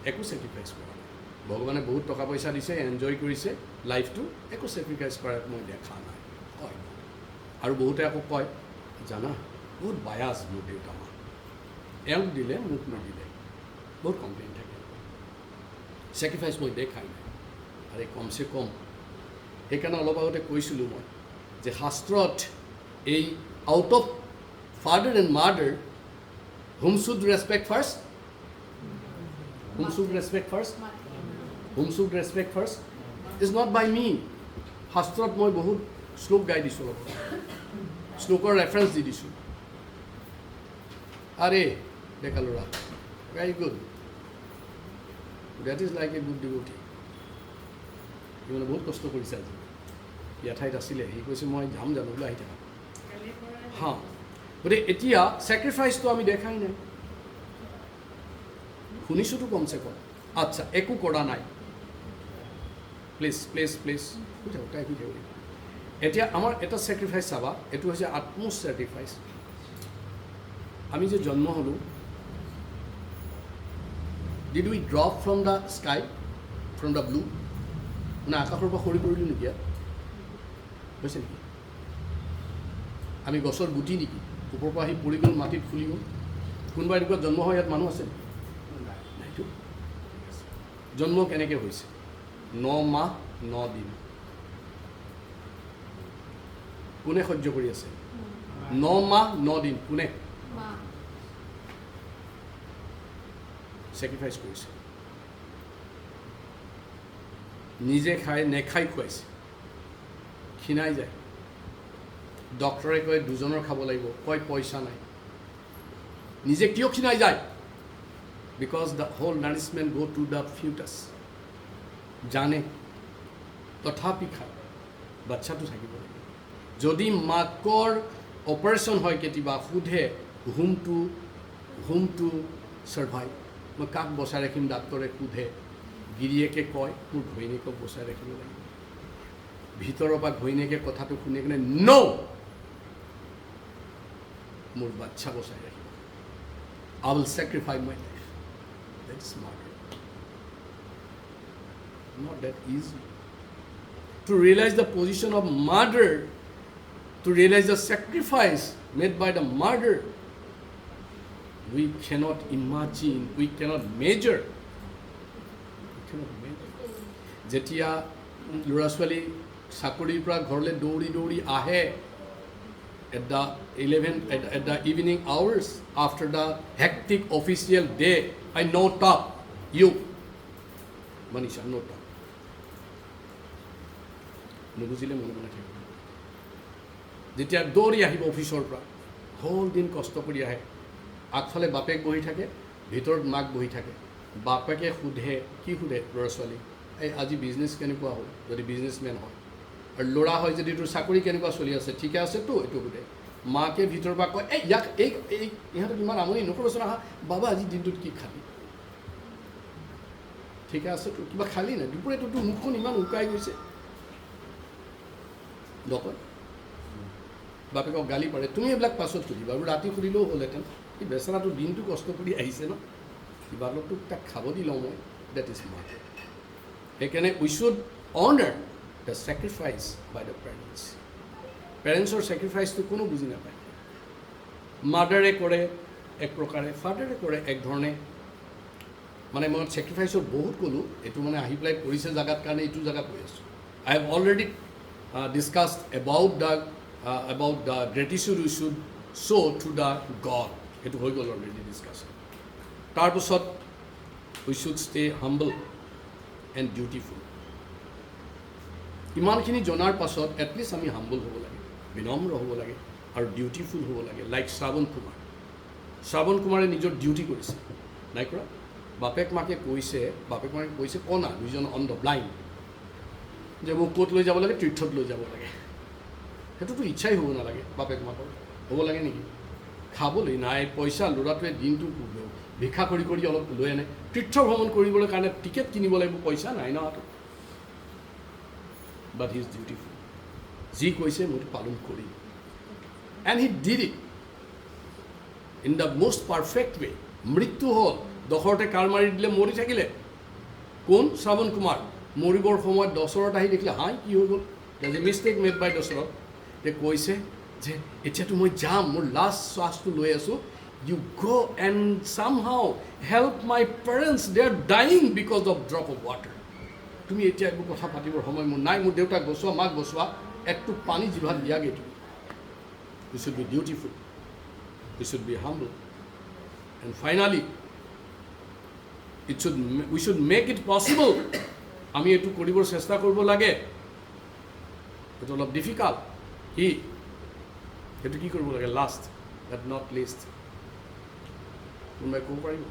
একো চেক্ৰিফাইচ কৰা নাই ভগৱানে বহুত টকা পইচা দিছে এনজয় কৰিছে লাইফটো একো চেক্ৰিফাইচ কৰাত মই দেখা নাই কয় আৰু বহুতে আকৌ কয় জানা বহুত বায়াজ মোৰ দেউতা মা এওঁক দিলে মোক নিদিলে বহুত কমপ্লেইন থাকে চেক্ৰিফাইচ মই দেখাই নাই আৰে কমচে কম সেইকাৰণে অলপ আগতে কৈছিলোঁ মই যে শাস্ত্ৰত এই out of father and mother whom should respect first is not by me শাস্ত্ৰত মই বহুত শ্লোক গাই দিছোঁ অলপ শ্লোকৰ ৰেফাৰেঞ্চ দি দিছোঁ আৰে ডেকা ল'ৰা very good That is like a good devotee. সি মানে বহুত কষ্ট কৰিছে আজি ইয়াৰ ঠাইত আছিলে সি কৈছে মই যাম জানো বোলে আহি থাকা গতিকে এতিয়া চেক্ৰিফাইচটো আমি দেখাই নাই শুনিছোঁতো কমচে কম আচ্ছা একো কৰা নাই প্লিজ তাই শুই থাকোঁ এতিয়া আমাৰ এটা চেক্ৰিফাইচ চাবা এইটো হৈছে আত্মচেক্ৰিফাইচ আমি যে জন্ম হ'লোঁ Did we drop from the sky, from the blue? মানে আকাশৰ পৰা সৰি পৰিলোঁ নেকি হৈছে নেকি আমি গছৰ গুটি নেকি ওপৰৰ পৰা আহি পৰি গ'ল মাটিত ফুলি গ'ল কোনোবা এনেকুৱা জন্ম হয় ইয়াত মানুহ আছে নাইতো জন্ম কেনেকৈ হৈছে 9 মাহ 9 দিন কোনে সহ্য কৰি আছে 9 মাহ 9 দিন কোনে চেক্ৰিফাইচ কৰিছে নিজে খাই নেখাই খুৱাইছে ক্ষীণাই যায় ডক্টৰে কয় দুজনৰ খাব লাগিব কয় পইচা নাই নিজে কিয় ক্ষীণাই যায় বিকজ দ্য হোল নাৰিছমেণ্ট গ' টু দ্য ফিউটাছ জানে তথাপি খায় বাচ্চাটো থাকিব লাগিব যদি মাকৰ অপাৰেশ্যন হয় কেতিয়াবা সোধে হুম টু ছাৰ্ভাইভ মই কাক বচাই ৰাখিম ডাক্তৰে সোধে গিৰিয়েকে কয় মোৰ ঘৈণীয়েকক বচাই ৰাখিব লাগিব ভিতৰৰ পৰা ঘৈণীয়েকে কথাটো শুনি কিনে ন' মোৰ বাচ্চা বচাই ৰাখিব I will sacrifice my life. That is murder. Not that easy. To realize the position of murder, to realize the sacrifice made by the murder, we cannot imagine, we cannot measure. যেতিয়া ল'ৰা ছোৱালী চাকৰিৰ পৰা ঘৰলৈ দৌৰি দৌৰি আহে at the evening hours after the hectic official day, I note up you, Manisha, note up. নুবুজিলে মনে মনে থাকিব। যেতিয়া দৌৰি আহিব অফিচৰ পৰা, হ'ল দিন কষ্ট কৰি আহে, আগফালে বাপেক বহি থাকে, ভিতৰত মাক বহি থাকে। বাপেকে সোধে, কি সোধে ল'ৰা ছোৱালী, এই আজি বিজনেছ কেনেকুৱা হ'ল, যদি বিজনেছমেন হয়, আৰু ল'ৰা হয় যদি তোৰ চাকৰি কেনেকুৱা চলি আছে, ঠিকে আছেতো, এইটো সোধে। মাকে ভিতৰৰ পৰা কয়, এই ইয়াক এই ইহঁতক ইমান আমনি নকৰচোন, আহা বাবা আজি দিনটোত কি খালি, ঠিকে আছেতো, কিবা খালি নাই, দুপৰীয়াটো তোৰ মুখখন ইমান উকাই গৈছে, নকয়। বাপেকক গালি পাৰে, তুমি এইবিলাক পাছত সুধিবা, আৰু ৰাতি সুধিলেও হ'লহেঁতেন, এই বেচেৰাটো দিনটো কষ্ট কৰি আহিছে ন, কিবা অলপতো তাক খাব দি লওঁ মই, ডেট ইজ মাৰ্ডাৰ। সেইকাৰণে we should honour the sacrifice by the parents. পেৰেণ্টছৰ ছেক্ৰিফাইচটো কোনো বুজি নাপায়। মাদাৰে কৰে এক প্ৰকাৰে, ফাদাৰে কৰে এক ধৰণে। মানে মই ছেক্ৰিফাইচৰ বহুত ক'লোঁ, এইটো মানে আহি পেলাই কৰিছে জেগাত কাৰণে এইটো জেগা কৈ আছোঁ। I have already discussed about the gratitude we should show' to the God, সেইটো হৈ গ'ল অলৰেডি ডিছকাছন। তাৰপিছত we should stay humble and dutiful. ইমানখিনি জনাৰ পাছত এটলিষ্ট আমি হাম্বল হ'ব লাগে, বিনম্ৰ হ'ব লাগে আৰু ডিউটিফুল হ'ব লাগে, লাইক শ্ৰাৱণ কুমাৰ। শ্ৰাৱণ কুমাৰে নিজৰ ডিউটি কৰিছে, নাই কৰা? বাপেক মাকে কৈছে কণা, দুইজন অন্ধ, ব্লাইণ্ড, যে মোক ক'ত লৈ যাব লাগে, তীৰ্থত লৈ যাব লাগে। সেইটোতো ইচ্ছাই হ'ব নালাগে বাপেক মাকৰ, হ'ব লাগে নেকি? খাবলৈ নাই পইচা, ল'ৰাটোৱে দিনটো ভিক্ষা কৰি কৰি অলপ লৈ আনে, তীৰ্থ ভ্ৰমণ কৰিবলৈ কাৰণে টিকেট কিনিব লাগিব, পইচা নাই ন হাতত। বাট হি ইজ ডিউটিফুল, যি কৈছে মইতো পালন কৰিম। And he did it in the most perfect way. মৃত্যু হ'ল, দশৰথে কাল মাৰি দিলে, মৰি থাকিলে। কোন? শ্ৰাৱণ কুমাৰ। মৰিবৰ সময়ত দশৰথ আহি দেখিলে, হাই কি হৈ গ'ল, there is a mistake made by Dasharath. তে কৈছে যে এতিয়াতো মই যাম, মোৰ লাষ্ট শ্বাসটো লৈ আছোঁ, you go' and somehow help my parents, they are dying because of drop of water. তুমি এতিয়া এইবোৰ কথা পাতিবৰ সময় মোৰ নাই, মোৰ দেউতাক বচোৱা, মাক বচোৱা, একটু পানী জিভাত দিয়াগৈ তুমি। We should be dutiful, we should be humble, and finally we should make it possible. আমি এইটো কৰিবৰ চেষ্টা কৰিব লাগে, এইটো অলপ ডিফিকাল্ট। সেইটো কি কৰিব লাগে? লাষ্ট বাট নট লিষ্ট, কোনোবাই ক'ব পাৰিব?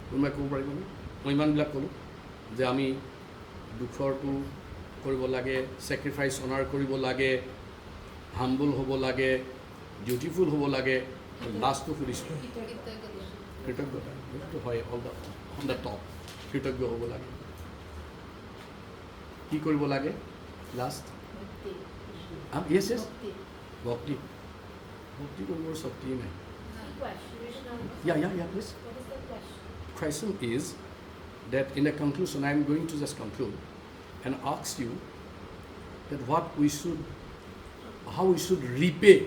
কোনোবাই ক'ব পাৰিবনে? মই ইমানবিলাক ক'লোঁ যে আমি দুখৰটো কৰিব লাগে, ছেক্ৰিফাইচ অনাৰ কৰিব লাগে, হাম্বল হ'ব লাগে, ডিউটিফুল হ'ব লাগে, লাষ্টটো সুধিছোঁ কৃতজ্ঞতা। সেইটো হয় অন দ্য টপ, কৃতজ্ঞ হ'ব লাগে। কি কৰিব লাগে? লাষ্ট য়েছ য়েছ, ভক্তি। ভক্তি কৰিবৰ শক্তিয়ে নাই। Yeah, please. Question is that in the conclusion, I am going to just conclude and ask you that how we should repay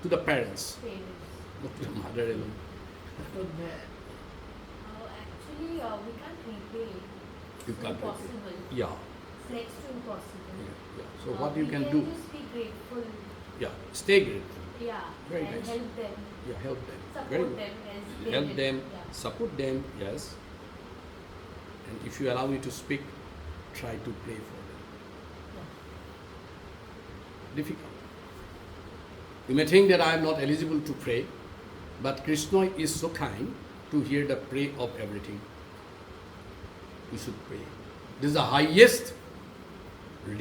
to the parents, not to the mother alone. Actually, we can't repay. You can't repay. Impossible. Yeah. It's next to impossible. Yeah. So what you can do? Just be grateful. Yeah, stay grateful. Yeah. Very and nice. help them. Yeah, help them. Support them as they Help did. them, Yeah. support them, yes. And if you allow me to speak, try to pray for them. Yeah. Difficult. You may think that I am not eligible to pray, but Krishna is so kind to hear the pray of everything. We should pray. This is the highest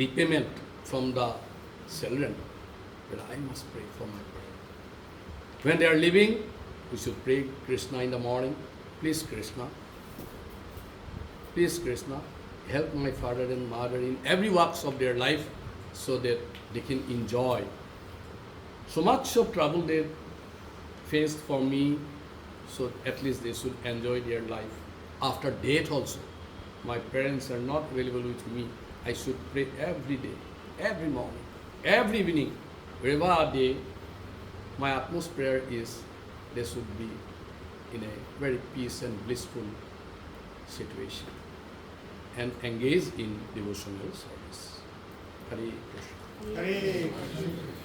repayment from the children, that I must pray for my parents. When they are living, we should pray Krishna in the morning. Please Krishna, help my father and mother in every walks of their life so that they can enjoy. So much of trouble they faced for me, so at least they should enjoy their life. After death also, my parents are not available with me. I should pray every day, every morning, every evening, wherever they, my utmost prayer is they should be in a very peace and blissful situation and engage in devotional service. Hare Krishna. Hare Krishna.